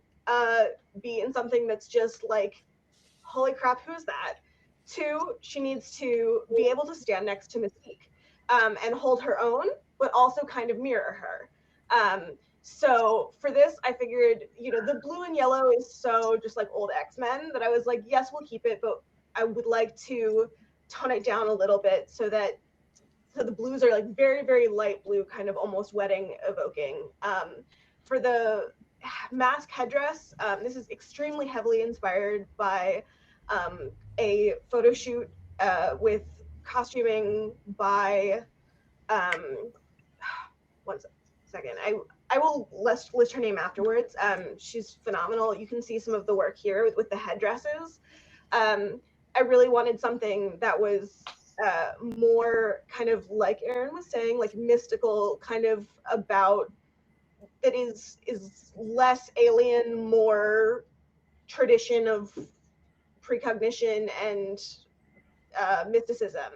be in something that's just like, holy crap, who's that? 2, she needs to be able to stand next to Mystique and hold her own, but also kind of mirror her. So for this, I figured, the blue and yellow is so just like old X-Men that I was like, yes, we'll keep it, but I would like to tone it down a little bit so the blues are like very, very light blue, kind of almost wedding evoking. For the mask headdress, this is extremely heavily inspired by a photo shoot with costuming by, one second, I will list her name afterwards. She's phenomenal. You can see some of the work here with the headdresses. I really wanted something that was more kind of like Aaron was saying, like mystical, kind of about that is less alien, more tradition of precognition and mysticism.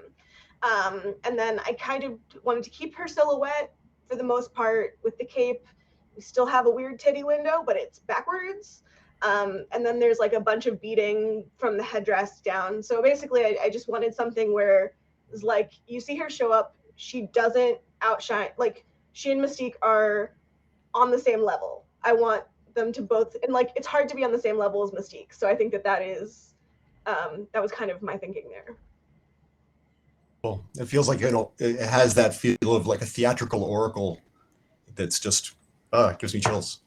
And then I kind of wanted to keep her silhouette for the most part with the cape. We still have a weird titty window, but it's backwards. And then there's like a bunch of beading from the headdress down. So basically I just wanted something where it's like, you see her show up, she doesn't outshine, like she and Mystique are on the same level. I want them to both, and like, it's hard to be on the same level as Mystique. So I think that is, that was kind of my thinking there. Well, it feels like it has that feel of like a theatrical oracle that's just, it gives me chills.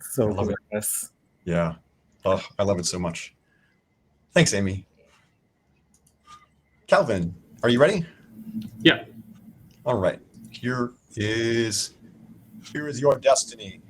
So I love it. gorgeous. Yeah. Oh, I love it so much. Thanks, Aimee. Calvin, are you ready? Yeah. All right. Here is your destiny.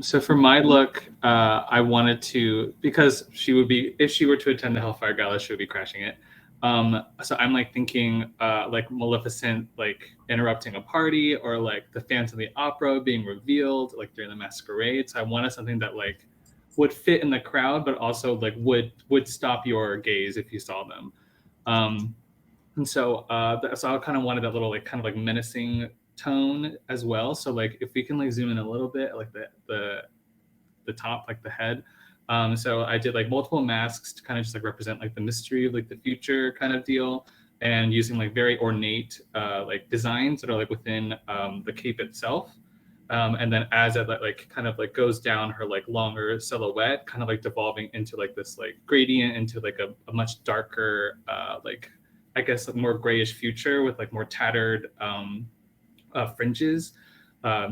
So for my look, I wanted to, because she would be, if she were to attend the Hellfire Gala, she would be crashing it. So I'm like thinking like Maleficent, like interrupting a party, or like the Phantom of the Opera being revealed like during the masquerade. So I wanted something that like would fit in the crowd, but also like would stop your gaze if you saw them. And so so I kind of wanted that little like kind of like menacing tone as well. So like if we can like zoom in a little bit, like the top, like the head. So I did like multiple masks to kind of just like represent like the mystery of like the future kind of deal, and using like very ornate like designs that are like within the cape itself. And then as it like kind of like goes down her like longer silhouette, kind of like devolving into like this like gradient into like a much darker like I guess like more grayish future with like more tattered fringes.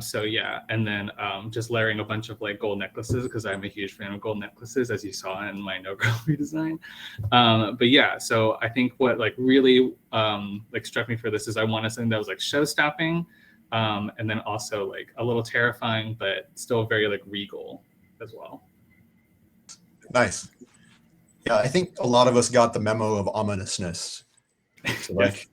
So yeah, and then just layering a bunch of like gold necklaces, because I'm a huge fan of gold necklaces, as you saw in my No Girl redesign. But yeah, so I think what like really like struck me for this is I wanted something that was like show-stopping, and then also like a little terrifying, but still very like regal as well. Nice. Yeah, I think a lot of us got the memo of ominousness. So like,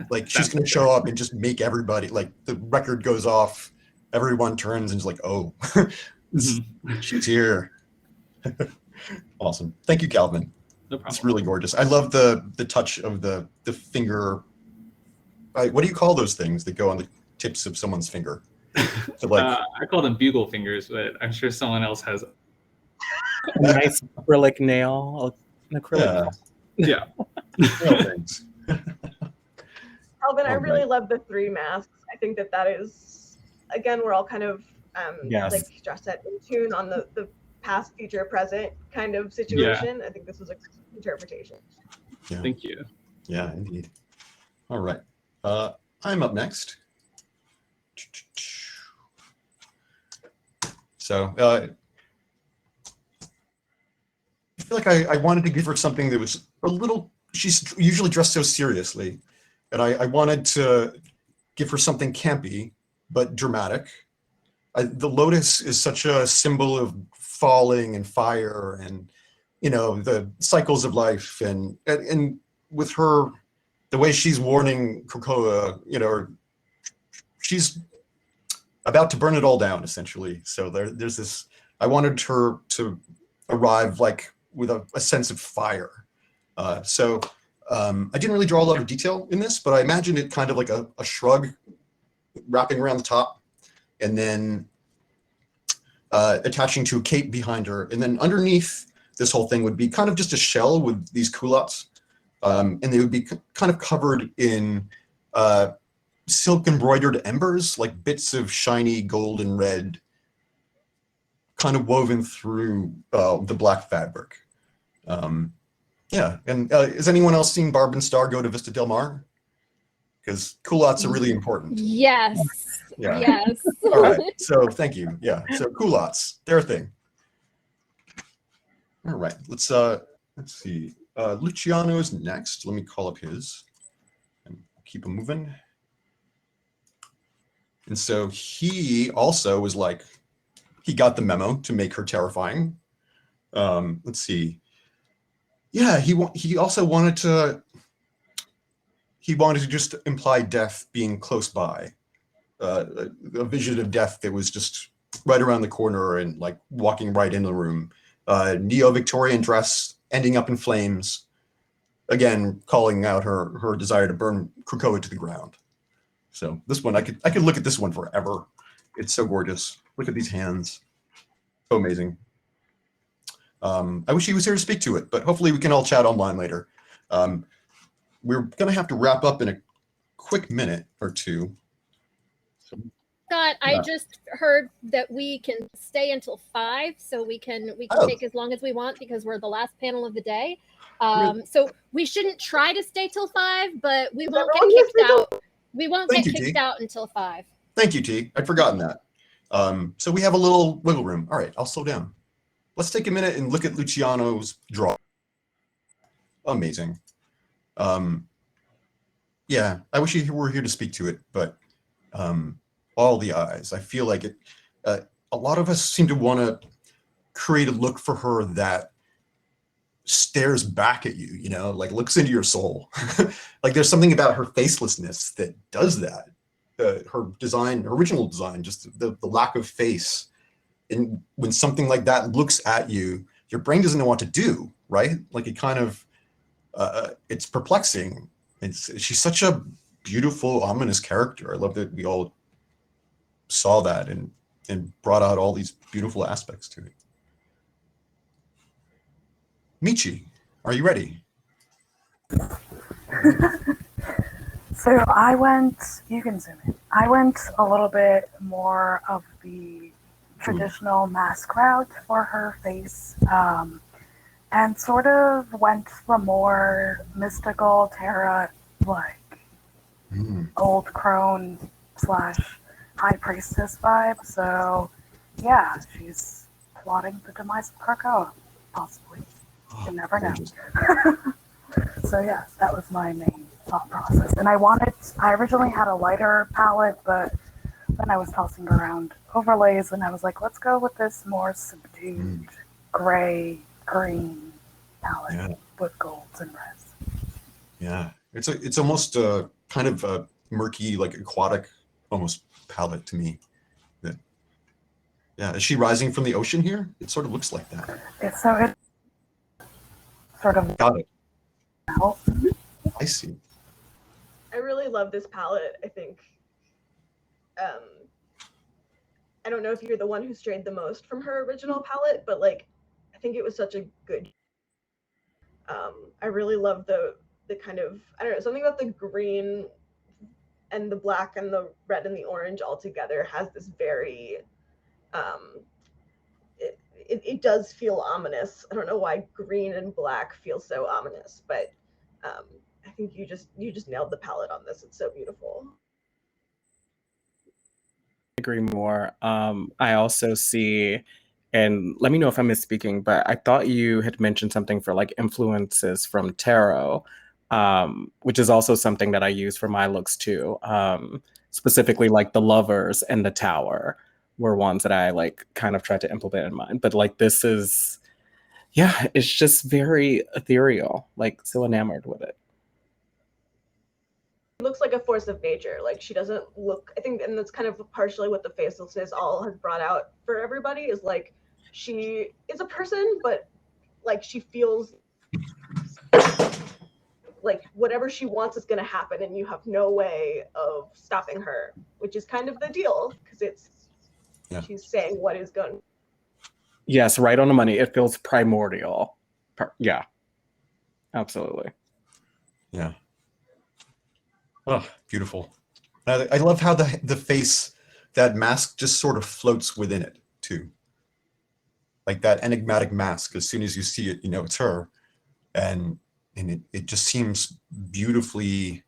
like she's going to show up and just make everybody, like the record goes off, everyone turns and is like, oh, she's here. Awesome. Thank you, Calvin. No problem. It's really gorgeous. I love the touch of the finger. What do you call those things that go on the tips of someone's finger? So like, I call them bugle fingers, but I'm sure someone else has. A nice acrylic nail, an acrylic. Yeah. real things. Calvin, I All really right. love the 3 masks. I think that is, again, we're all kind of Yes. like Josh said, in tune on the past, future, present kind of situation. I think this was a good interpretation. Yeah. Thank you. Yeah, indeed. All right. I'm up next. So I feel like I wanted to give her something that was a little, she's usually dressed so seriously, and I wanted to give her something campy, but dramatic. The lotus is such a symbol of falling and fire and, you know, the cycles of life, and with her, the way she's warning Krakoa, you know, she's about to burn it all down, essentially. So there's this, I wanted her to arrive like with a sense of fire. I didn't really draw a lot of detail in this, but I imagined it kind of like a shrug wrapping around the top, and then attaching to a cape behind her. And then underneath this whole thing would be kind of just a shell with these culottes. And they would be kind of covered in silk embroidered embers, like bits of shiny gold and red, kind of woven through the black fabric. Yeah, and has anyone else seen Barb and Star go to Vista Del Mar? Because culottes are really important. Yes. Yeah. Yes. All right, so thank you. Yeah, so culottes, they're a thing. All right, let's see. Luciano's next. Let me call up his and keep him moving. And so he also was like, he got the memo to make her terrifying. Let's see. Yeah, he also wanted to just imply death being close by. A vision of death that was just right around the corner and like walking right in the room. Neo-Victorian dress ending up in flames. Again, calling out her desire to burn Krakoa to the ground. So this one, I could look at this one forever. It's so gorgeous. Look at these hands. So amazing. I wish he was here to speak to it, but hopefully we can all chat online later. We're gonna have to wrap up in a quick minute or two. Scott, Yeah. I just heard that we can stay until 5, so we can take as long as we want because we're the last panel of the day. So we shouldn't try to stay till 5, but we won't get kicked out. We won't get kicked out until 5. Thank you, T. I'd forgotten that. So we have a little wiggle room. All right, I'll slow down. Let's take a minute and look at Luciano's draw. Amazing. Yeah, I wish he were here to speak to it, but all the eyes. I feel like it. A lot of us seem to want to create a look for her that stares back at you, you know, like looks into your soul. Like there's something about her facelessness that does that. Her design, her original design, just the lack of face. And when something like that looks at you, your brain doesn't know what to do, right? Like it kind of, it's perplexing. She's such a beautiful, ominous character. I love that we all saw that and brought out all these beautiful aspects to it. Michi, are you ready? So I went, you can zoom in. I went a little bit more of the traditional mask route for her face, and sort of went the more mystical Terra, like old crone / high priestess vibe. So yeah, she's plotting the demise of Krakoa, possibly. You never know. So yeah, that was my main thought process. And I originally had a lighter palette, but then I was tossing around overlays and I was like, let's go with this more subdued gray, green palette with golds and reds. Yeah, it's almost a kind of a murky, like aquatic almost palette to me. Yeah, is she rising from the ocean here? It sort of looks like that. It's sort of Got it. I see. I really love this palette. I think I don't know if you're the one who strayed the most from her original palette, but like I think it was such a good. I really love the kind of, I don't know, something about the green and the black and the red and the orange all together has this very It does feel ominous. I don't know why green and black feel so ominous, but I think you just nailed the palette on this. It's so beautiful. Agree more. I also see, and let me know if I'm misspeaking, but I thought you had mentioned something for like influences from tarot, which is also something that I use for my looks too. Specifically, like the Lovers and the Tower were ones that I like kind of tried to implement in mine. But like this is, yeah, it's just very ethereal, like so enamored with it. It looks like a force of nature. Like she doesn't look, I think, and that's kind of partially what the facelessness all has brought out for everybody, is like she is a person, but like she feels like whatever she wants is going to happen and you have no way of stopping her, which is kind of the deal, because she's saying what is going. Yes, right on the money. It feels primordial. Yeah, absolutely. Yeah. Oh, beautiful. I love how the face, that mask just sort of floats within it too. Like that enigmatic mask, as soon as you see it, you know it's her. And it just seems beautifully,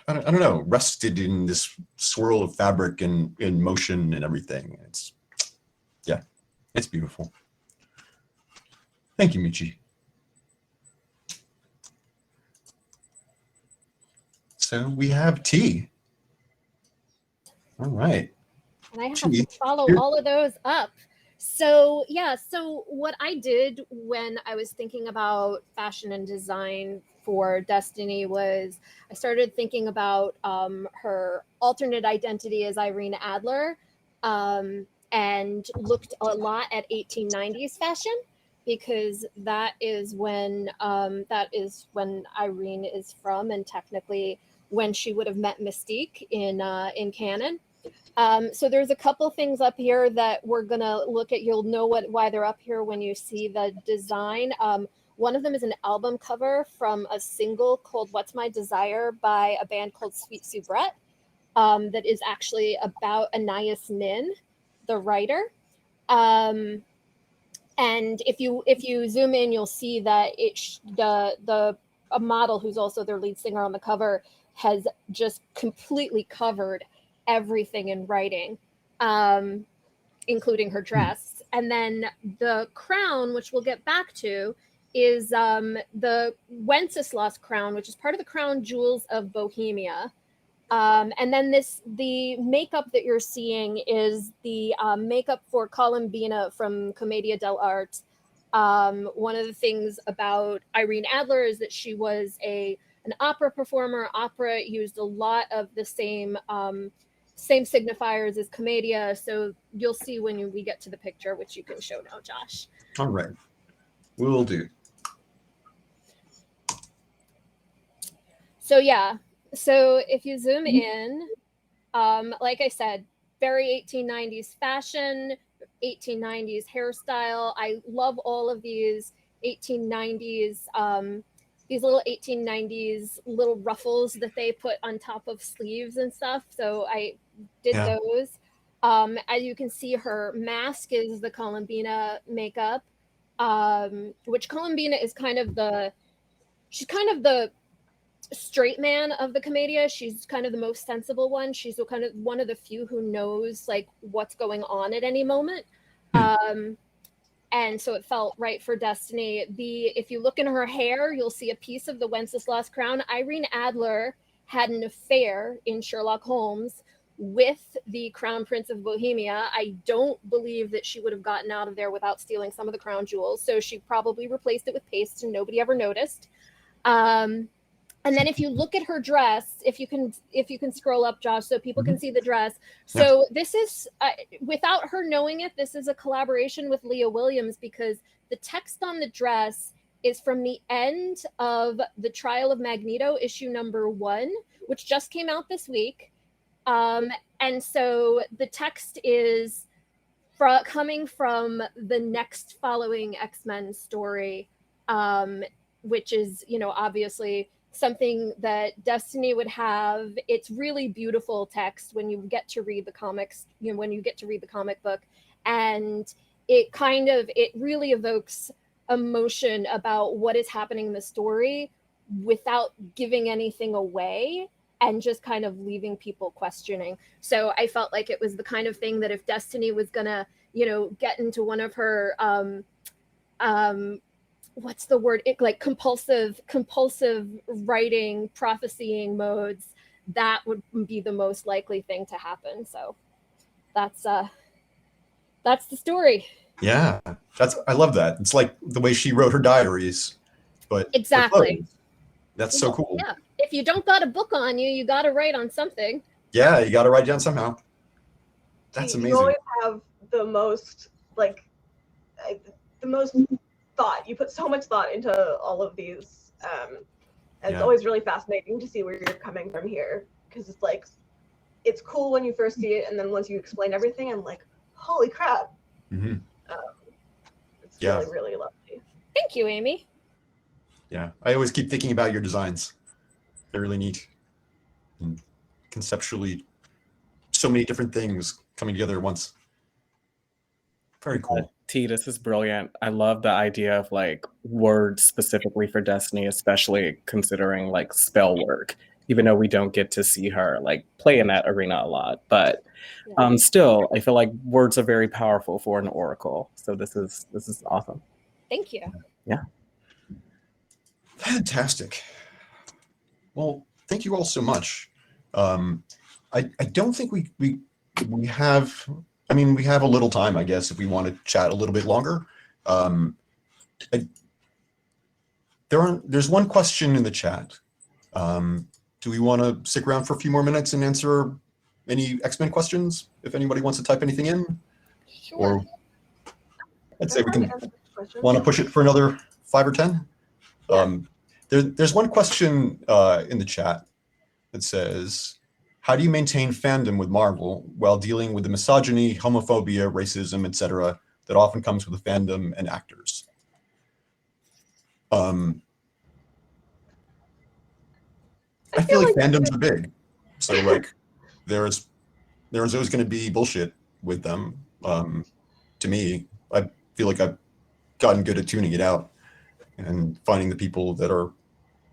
I don't know, rested in this swirl of fabric and in motion and everything. It's beautiful. Thank you, Michi. So we have tea. All right. And I have to follow all of those up. So yeah, so what I did when I was thinking about fashion and design for Destiny was I started thinking about her alternate identity as Irene Adler, and looked a lot at 1890s fashion, because that is when Irene is from, and technically when she would have met Mystique in canon. So there's a couple things up here that we're gonna look at. You'll know why they're up here when you see the design. One of them is an album cover from a single called "What's My Desire" by a band called Sweet Soubrette, that is actually about Anais Nin, the writer. And if you zoom in, you'll see that a model who's also their lead singer on the cover has just completely covered everything in writing, including her dress. And then the crown, which we'll get back to, is the Wenceslas crown, which is part of the crown jewels of Bohemia. And then the makeup that you're seeing is the makeup for Columbina from Commedia dell'arte. One of the things about Irene Adler is that she was an opera performer. Opera used a lot of the same signifiers as Commedia, so you'll see when we get to the picture, which you can show now, Josh. All right, will do. So yeah, so if you zoom in, like I said, very 1890s fashion, 1890s hairstyle. I love all of these 1890s, these little 1890s little ruffles that they put on top of sleeves and stuff. So I did those. As you can see, her mask is the Columbina makeup, which Columbina is she's kind of the straight man of the Commedia. She's kind of the most sensible one. She's kind of one of the few who knows like what's going on at any moment. And so it felt right for Destiny. If you look in her hair, you'll see a piece of the Wenceslas crown. Irene Adler had an affair in Sherlock Holmes with the Crown Prince of Bohemia. I don't believe that she would have gotten out of there without stealing some of the crown jewels. So she probably replaced it with paste and nobody ever noticed. And then if you look at her dress, if you can scroll up, Josh, so people can see the dress. So this is, without her knowing it, this is a collaboration with Leah Williams, because the text on the dress is from the end of The Trial of Magneto, issue number 1, which just came out this week. And so the text is coming from the next following X-Men story, which is, obviously something that Destiny would have. It's really beautiful text when you get to read the comics, when you get to read the comic book, and it really evokes emotion about what is happening in the story without giving anything away, and just kind of leaving people questioning. So I felt like it was the kind of thing that if Destiny was gonna, get into one of her what's the word? Like compulsive writing, prophesying modes, that would be the most likely thing to happen. So that's the story. Yeah, I love that. It's like the way she wrote her diaries, but for Exactly. clothes. That's so cool. Yeah. If you don't got a book on you, you got to write on something. Yeah, you got to write it down somehow. That's You amazing. always have the most thought. You put so much thought into all of these. And it's always really fascinating to see where you're coming from here, because it's like, it's cool when you first see it, and then once you explain everything, I'm like, holy crap. Mm-hmm. It's really, really lovely. Thank you, Aimee. Yeah, I always keep thinking about your designs. They're really neat. And conceptually, so many different things coming together at once. Very cool. T, this is brilliant. I love the idea of like words specifically for Destiny, especially considering like spell work, even though we don't get to see her like play in that arena a lot. But still, I feel like words are very powerful for an oracle. So this is awesome. Thank you. Yeah. Fantastic. Well, thank you all so much. I don't think we have. I mean, we have a little time, I guess, if we want to chat a little bit longer. There's one question in the chat. Do we want to stick around for a few more minutes and answer any X-Men questions? If anybody wants to type anything in, Sure. or I'd say we can want to push it for another 5 or 10. There's one question in the chat that says, how do you maintain fandom with Marvel while dealing with the misogyny, homophobia, racism, etc. that often comes with the fandom and actors? I feel like fandoms are big. So like there's always going to be bullshit with them. To me, I feel like I've gotten good at tuning it out and finding the people that are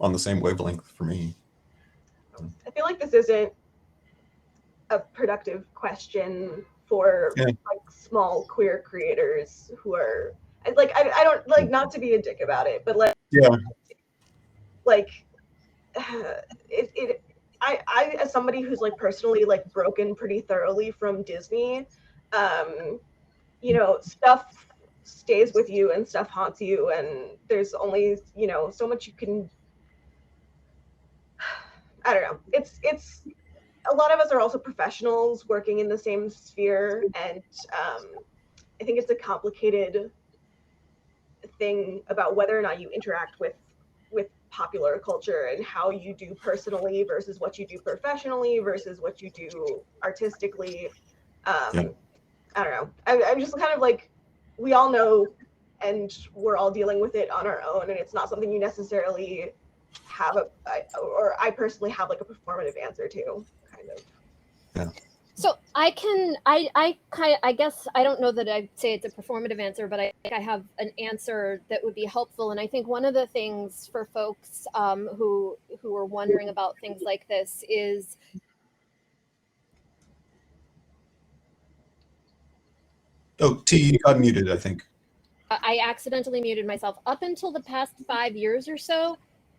on the same wavelength for me. I feel like this isn't a productive question for like small queer creators who are like, I don't like, not to be a dick about it, but like, I as somebody who's like personally like broken pretty thoroughly from Disney, stuff stays with you and stuff haunts you, and there's only so much you can. I don't know. It's a lot of us are also professionals working in the same sphere, and I think it's a complicated thing about whether or not you interact with popular culture and how you do personally versus what you do professionally versus what you do artistically. I don't know. I'm just kind of like, we all know, and we're all dealing with it on our own, and it's not something you necessarily have or I personally have like a performative answer to, kind of. Yeah. So I guess I don't know that I'd say it's a performative answer, but I think I have an answer that would be helpful. And I think one of the things for folks who are wondering about things like this is, T, you got muted, I think. I accidentally muted myself. Up until the past 5 years or so,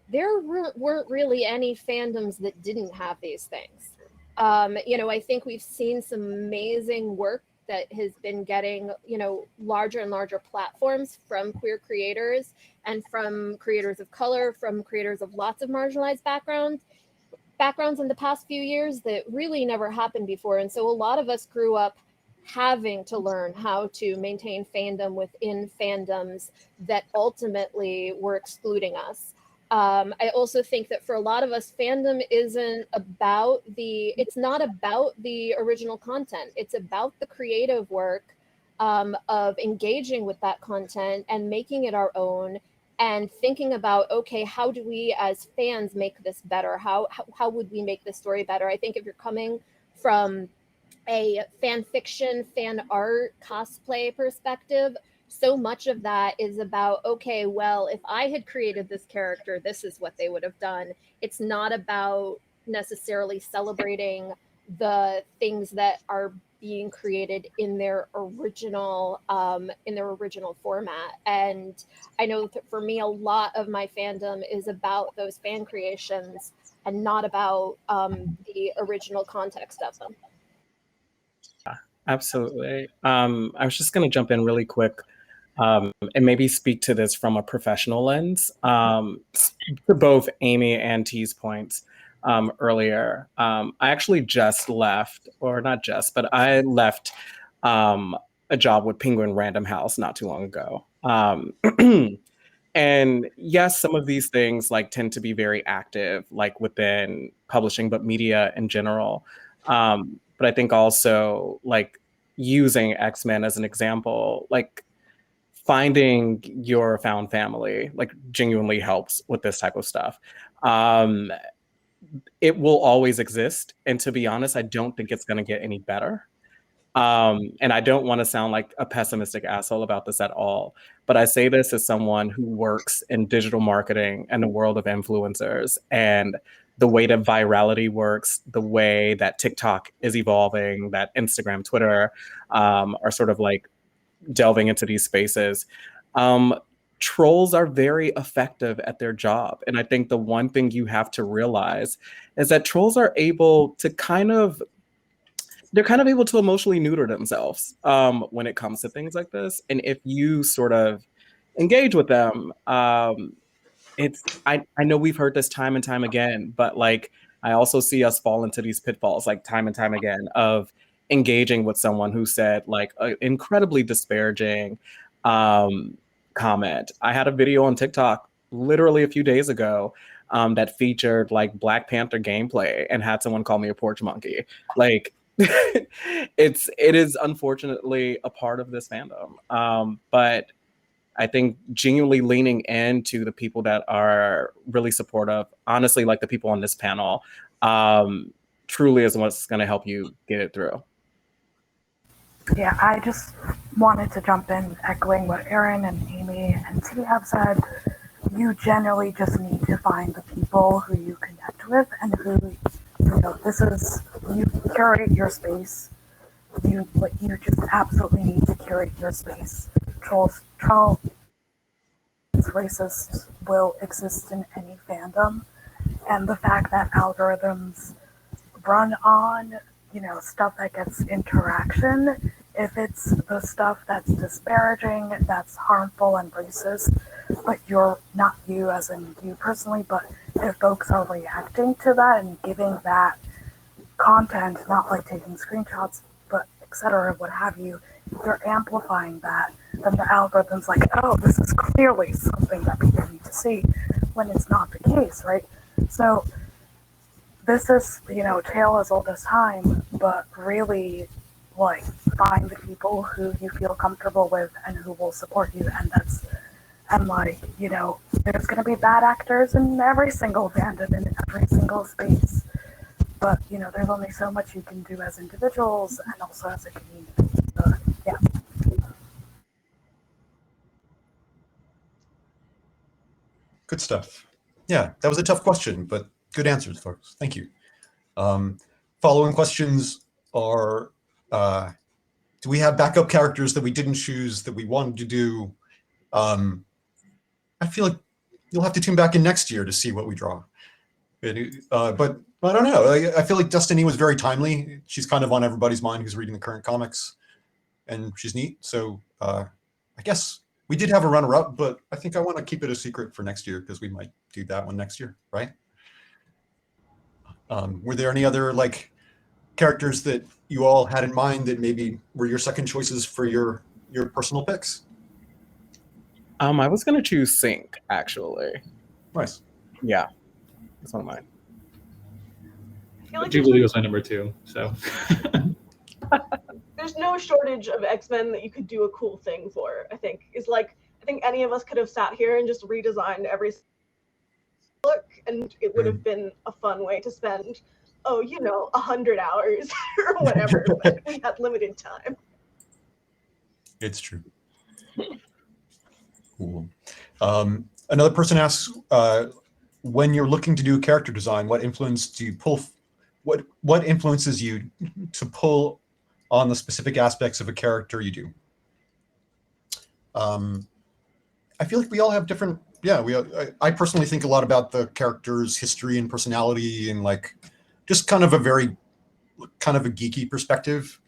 there weren't really any fandoms that didn't have these things. I think we've seen some amazing work that has been getting, larger and larger platforms from queer creators and from creators of color, from creators of lots of marginalized backgrounds in the past few years that really never happened before. And so a lot of us grew up having to learn how to maintain fandom within fandoms that ultimately were excluding us. I also think that for a lot of us, fandom it's not about the original content. It's about the creative work of engaging with that content and making it our own and thinking about, okay, how do we as fans make this better? How would we make this story better? I think if you're coming from a fan fiction, fan art, cosplay perspective, so much of that is about, okay, well, if I had created this character, this is what they would have done. It's not about necessarily celebrating the things that are being created in their original format. And I know that for me, a lot of my fandom is about those fan creations and not about the original context of them. Absolutely. I was just going to jump in really quick and maybe speak to this from a professional lens to both Aimee and T's points earlier. I actually just left, or not just, but I left a job with Penguin Random House not too long ago. And yes, some of these things like tend to be very active, like within publishing, but media in general. But I think also like using X-Men as an example, like finding your found family, like genuinely helps with this type of stuff. It will always exist. And to be honest, I don't think it's going to get any better. And I don't want to sound like a pessimistic asshole about this at all, but I say this as someone who works in digital marketing and the world of influencers, and the way that virality works, the way that TikTok is evolving, that Instagram, Twitter are sort of like delving into these spaces. Trolls are very effective at their job. And I think the one thing you have to realize is that trolls are able to they're kind of able to emotionally neuter themselves when it comes to things like this. And if you sort of engage with them, I know we've heard this time and time again, but like I also see us fall into these pitfalls like time and time again of engaging with someone who said like an incredibly disparaging comment. I had a video on TikTok literally a few days ago that featured like Black Panther gameplay and had someone call me a porch monkey. Like it is unfortunately a part of this fandom. But I think genuinely leaning into the people that are really supportive, honestly, like the people on this panel, truly is what's going to help you get it through. Yeah, I just wanted to jump in echoing what Aaron and Aimee and T have said. You generally just need to find the people who you connect with and who, this is, you curate your space. You just absolutely need to curate your space. Trolls, racists will exist in any fandom. And the fact that algorithms run on, stuff that gets interaction, if it's the stuff that's disparaging, that's harmful and racist, but you're not you as in you personally, but if folks are reacting to that and giving that content, not like taking screenshots, but etc., what have you, you're amplifying that, then the algorithm's like, oh, this is clearly something that people need to see, when it's not the case, right? So this is, tale as old as time, but really, like, find the people who you feel comfortable with and who will support you, and there's going to be bad actors in every single fandom, in every single space, but, there's only so much you can do as individuals and also as a community, so, yeah. Good stuff. Yeah, that was a tough question, but good answers, folks. Thank you. Following questions are, do we have backup characters that we didn't choose that we wanted to do? I feel like you'll have to tune back in next year to see what we draw. But I don't know. I feel like Destiny was very timely. She's kind of on everybody's mind who's reading the current comics, and she's neat. So I guess we did have a runner-up, but I think I want to keep it a secret for next year because we might do that one next year, right? Were there any other like characters that you all had in mind that maybe were your second choices for your personal picks? I was gonna choose Sync, actually. Nice. Yeah, that's one of mine. I feel like Jubilee was my number 2, so. there's no shortage of X-Men that you could do a cool thing for, I think, is like, I think any of us could have sat here and just redesigned every look, and it would have been a fun way to spend, 100 hours or whatever, but we had limited time. It's true. Cool. Another person asks, when you're looking to do character design, what influence do you pull? What influences you to pull on the specific aspects of a character you do? I feel like we all have different. Yeah, I personally think a lot about the character's history and personality, and like just kind of a geeky perspective,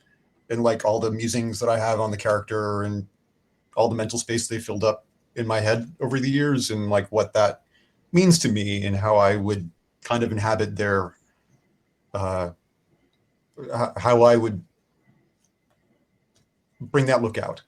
and like all the musings that I have on the character and all the mental space they filled up in my head over the years, and like what that means to me and how I would kind of inhabit their, how I would bring that look out.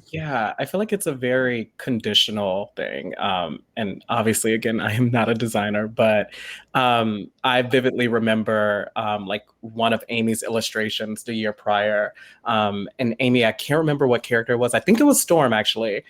Yeah, I feel like it's a very conditional thing. And obviously, again, I am not a designer, but I vividly remember like one of Aimee's illustrations the year prior. And Aimee, I can't remember what character it was. I think it was Storm, actually.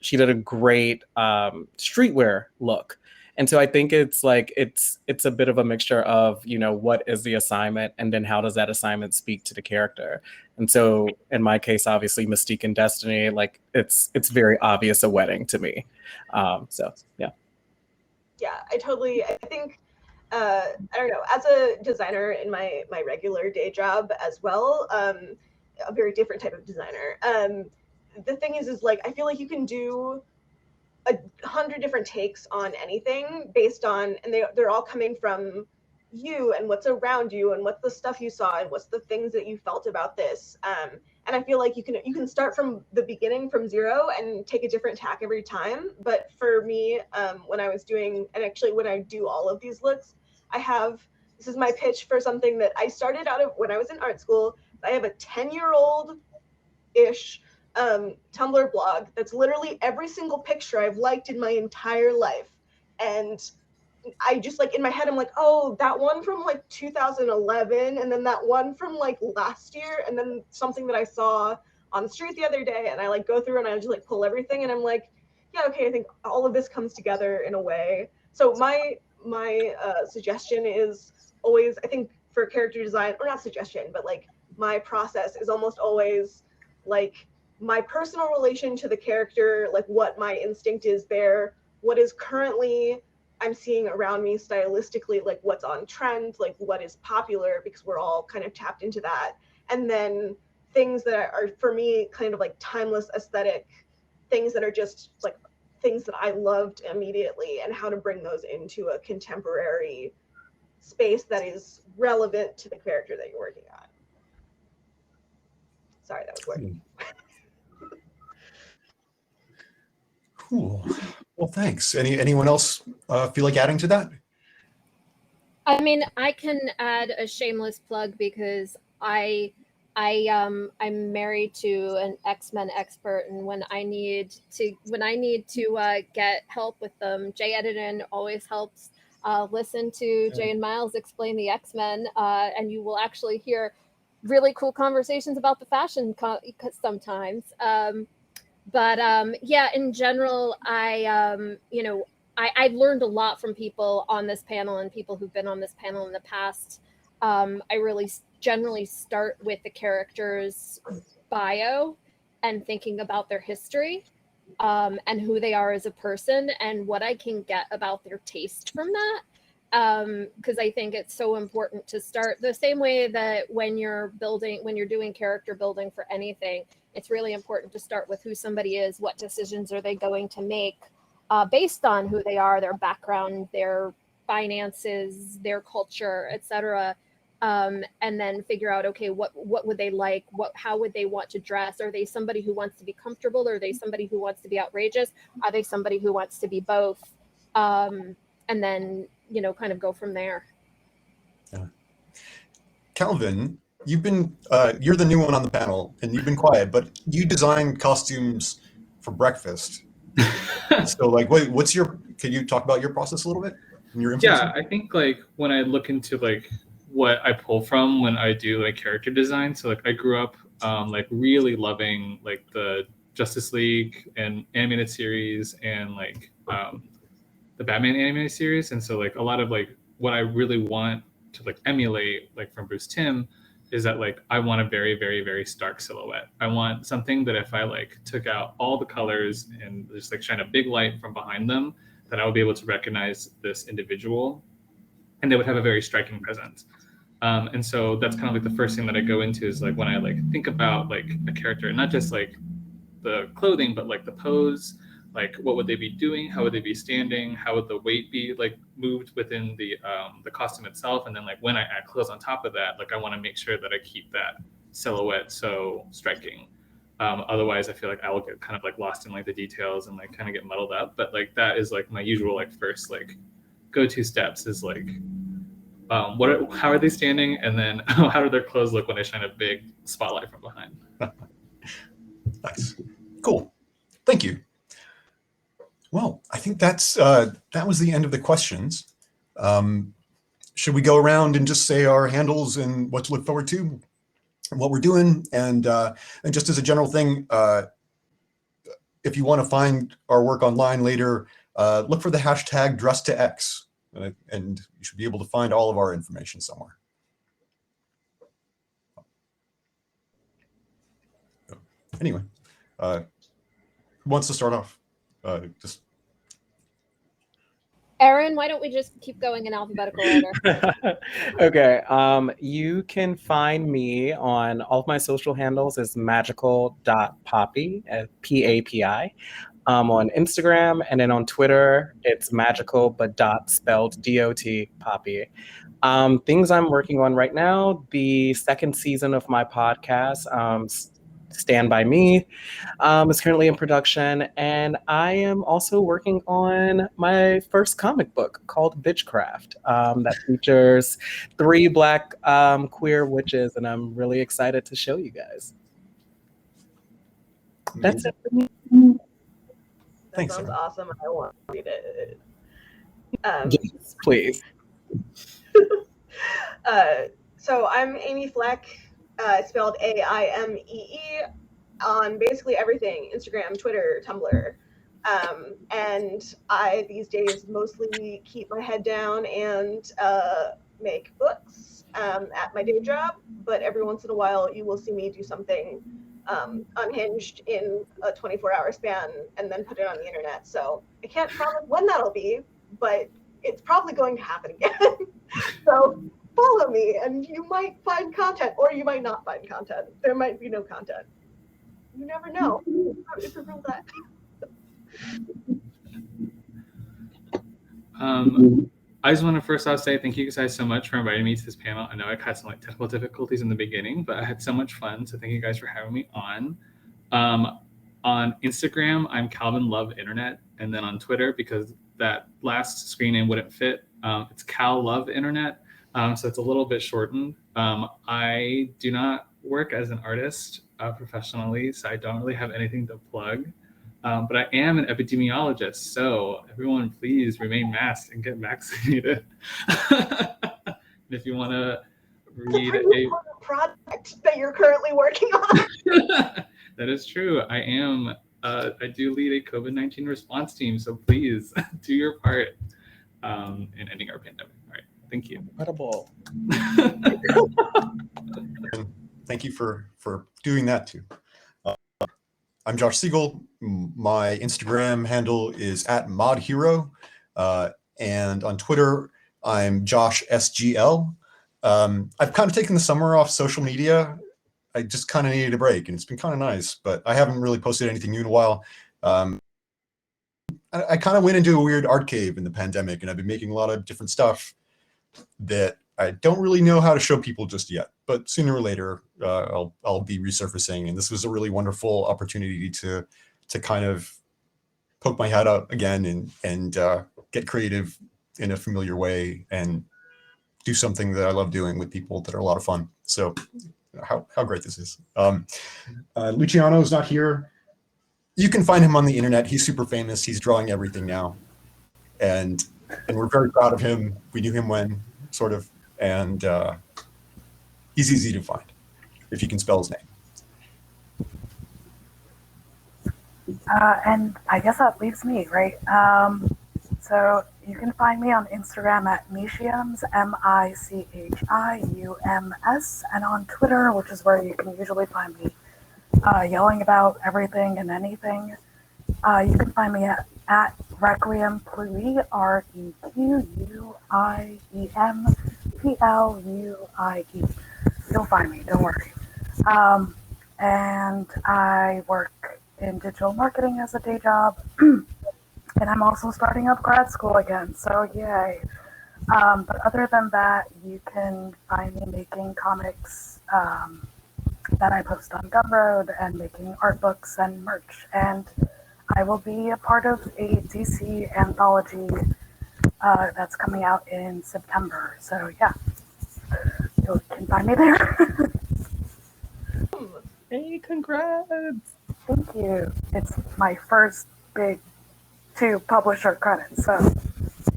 She did a great streetwear look. And so I think it's like it's a bit of a mixture of, what is the assignment, and then how does that assignment speak to the character? And so in my case, obviously Mystique and Destiny, like it's very obvious a wedding to me. So yeah. Yeah, I think I don't know, as a designer in my regular day job as well, a very different type of designer. The thing is like I feel like you can do 100 different takes on anything based on, and they're all coming from you and what's around you and what's the stuff you saw and what's the things that you felt about this. And I feel like you can start from the beginning, from zero, and take a different tack every time. But for me, when I was doing, and actually when I do all of these looks, this is my pitch for something that I started out of when I was in art school. I have a 10-year-old-ish Tumblr blog that's literally every single picture I've liked in my entire life. And I just like in my head, I'm like, oh, that one from like 2011, and then that one from like last year, and then something that I saw on the street the other day, and I like go through and I just like pull everything, and I'm like, yeah, okay, I think all of this comes together in a way. So my suggestion is always, I think for character design, or not suggestion, but like my process is almost always like my personal relation to the character, like what my instinct is there, what is currently I'm seeing around me stylistically, like what's on trend, like what is popular, because we're all kind of tapped into that. And then things that are for me kind of like timeless aesthetic, things that are just like things that I loved immediately, and how to bring those into a contemporary space that is relevant to the character that you're working on. Sorry, that was weird. Cool. Well, thanks. Anyone else feel like adding to that? I mean, I can add a shameless plug because I'm married to an X-Men expert, and when I need to get help with them, Jay Edidin always helps. Listen to Jay and Miles explain the X-Men, and you will actually hear really cool conversations about the fashion sometimes. But yeah, in general, I've learned a lot from people on this panel and people who've been on this panel in the past. I really generally start with the character's bio and thinking about their history and who they are as a person and what I can get about their taste from that. Because I think it's so important to start the same way that when you're doing character building for anything, it's really important to start with who somebody is, what decisions are they going to make based on who they are, their background, their finances, their culture, etc. And then figure out, okay, what would they like? How would they want to dress? Are they somebody who wants to be comfortable? Or are they somebody who wants to be outrageous? Are they somebody who wants to be both? And then, kind of go from there. Yeah. Calvin, you've been you're the new one on the panel, and you've been quiet, but you design costumes for breakfast. So like, can you talk about your process a little bit and your influence? Yeah, I think like when I look into like what I pull from when I do like character design, so like I grew up like really loving like the Justice League and animated series and like the Batman animated series. And so like a lot of like what I really want to like emulate like from Bruce Timm is that like I want a very, very, very stark silhouette. I want something that if I like took out all the colors and just like shine a big light from behind them, that I would be able to recognize this individual and they would have a very striking presence. And so that's kind of like the first thing that I go into is like when I like think about like a character, not just like the clothing, but like the pose, like what would they be doing? How would they be standing? How would the weight be like moved within the costume itself? And then like when I add clothes on top of that, like I want to make sure that I keep that silhouette so striking. Otherwise, I feel like I will get kind of like lost in like the details and like kind of get muddled up. But like that is like my usual like first like go-to steps is like how are they standing, and then how do their clothes look when they shine a big spotlight from behind? Nice, cool, thank you. Well, I think that was the end of the questions. Should we go around and just say our handles and what to look forward to, and what we're doing, and just as a general thing, if you want to find our work online later, look for the hashtag #DressToX, and you should be able to find all of our information somewhere. Anyway, who wants to start off? Just Aaron, why don't we just keep going in alphabetical order? Okay. You can find me on all of my social handles as magical.poppy, P-A-P-I. On Instagram, and then on Twitter, it's magical but dot spelled D-O-T, Poppy. Things I'm working on right now, the second season of my podcast, Stand By Me, is currently in production, and I am also working on my first comic book called Bitchcraft that features 3 Black queer witches, and I'm really excited to show you guys. That's it for me. That Thanks, sounds Aaron. awesome. I want to read it. Yes, please. So I'm Aimee Fleck, spelled A-I-M-E-E, on basically everything: Instagram, Twitter, Tumblr. And I, these days, mostly keep my head down and make books at my day job, but every once in a while you will see me do something unhinged in a 24-hour span and then put it on the internet. So I can't promise when that'll be, but it's probably going to happen again. So follow me and you might find content, or you might not find content. There might be no content. You never know. It's a real bet. I just want to first off say thank you guys so much for inviting me to this panel. I know I had some like technical difficulties in the beginning, but I had so much fun. So thank you guys for having me on. On Instagram, I'm Calvin Love Internet, and then on Twitter, because that last screen name wouldn't fit, it's Cal Love Internet. So it's a little bit shortened. I do not work as an artist professionally, so I don't really have anything to plug. But I am an epidemiologist, so everyone please remain masked and get vaccinated. And if you want to read a project that you're currently working on. That is true. I am. I do lead a COVID-19 response team, so please do your part in ending our pandemic. All right, thank you. Incredible. Thank you for doing that too. I'm Josh Siegel. My Instagram handle is @modhero, and on Twitter I'm Josh SGL. I've kind of taken the summer off social media. I just kind of needed a break, and it's been kind of nice, but I haven't really posted anything new in a while. I kind of went into a weird art cave in the pandemic, and I've been making a lot of different stuff that I don't really know how to show people just yet, but sooner or later I'll be resurfacing. And this was a really wonderful opportunity to kind of poke my head out again and get creative in a familiar way and do something that I love doing with people that are a lot of fun. So how great this is. Luciano's not here. You can find him on the internet. He's super famous. He's drawing everything now. And we're very proud of him. We knew him when, sort of, and he's easy to find if you can spell his name. And I guess that leaves me, right? So you can find me on Instagram at Michiums, Michiums, and on Twitter, which is where you can usually find me yelling about everything and anything. You can find me at Requiem Pluie, RequiemPluie. You'll find me, don't worry. And I work in digital marketing as a day job, and I'm also starting up grad school again, so yay. But other than that, you can find me making comics that I post on Gumroad and making art books and merch. And I will be a part of a DC anthology that's coming out in September. So yeah, you can find me there. Hey, congrats! Thank you. It's my first big 2 publisher credit, so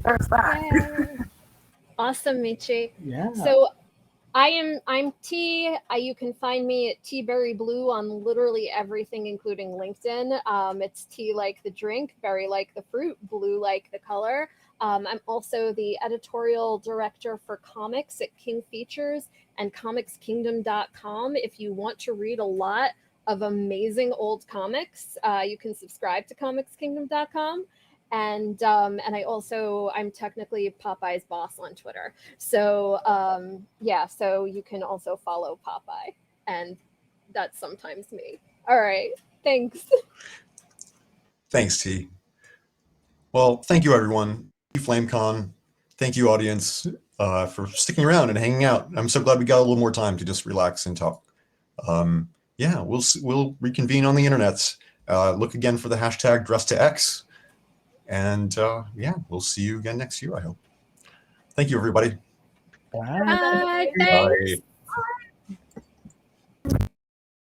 there's that. Yay. Awesome, Michi. Yeah. So I'm T. You can find me at T-Berry Blue on literally everything, including LinkedIn. It's T like the drink, berry like the fruit, blue like the color. I'm also the editorial director for comics at King Features and ComixKingdom.com. If you want to read a lot of amazing old comics, you can subscribe to ComixKingdom.com. And I'm technically Popeye's boss on Twitter. So so you can also follow Popeye, and that's sometimes me. All right, thanks. Thanks, T. Well, thank you, everyone. Thank you, FlameCon. Thank you, audience, for sticking around and hanging out. I'm so glad we got a little more time to just relax and talk. Yeah, we'll reconvene on the internets. Look again for the hashtag #DressToX. And yeah, we'll see you again next year, I hope. Thank you, everybody. Bye. Bye. Bye. Thanks.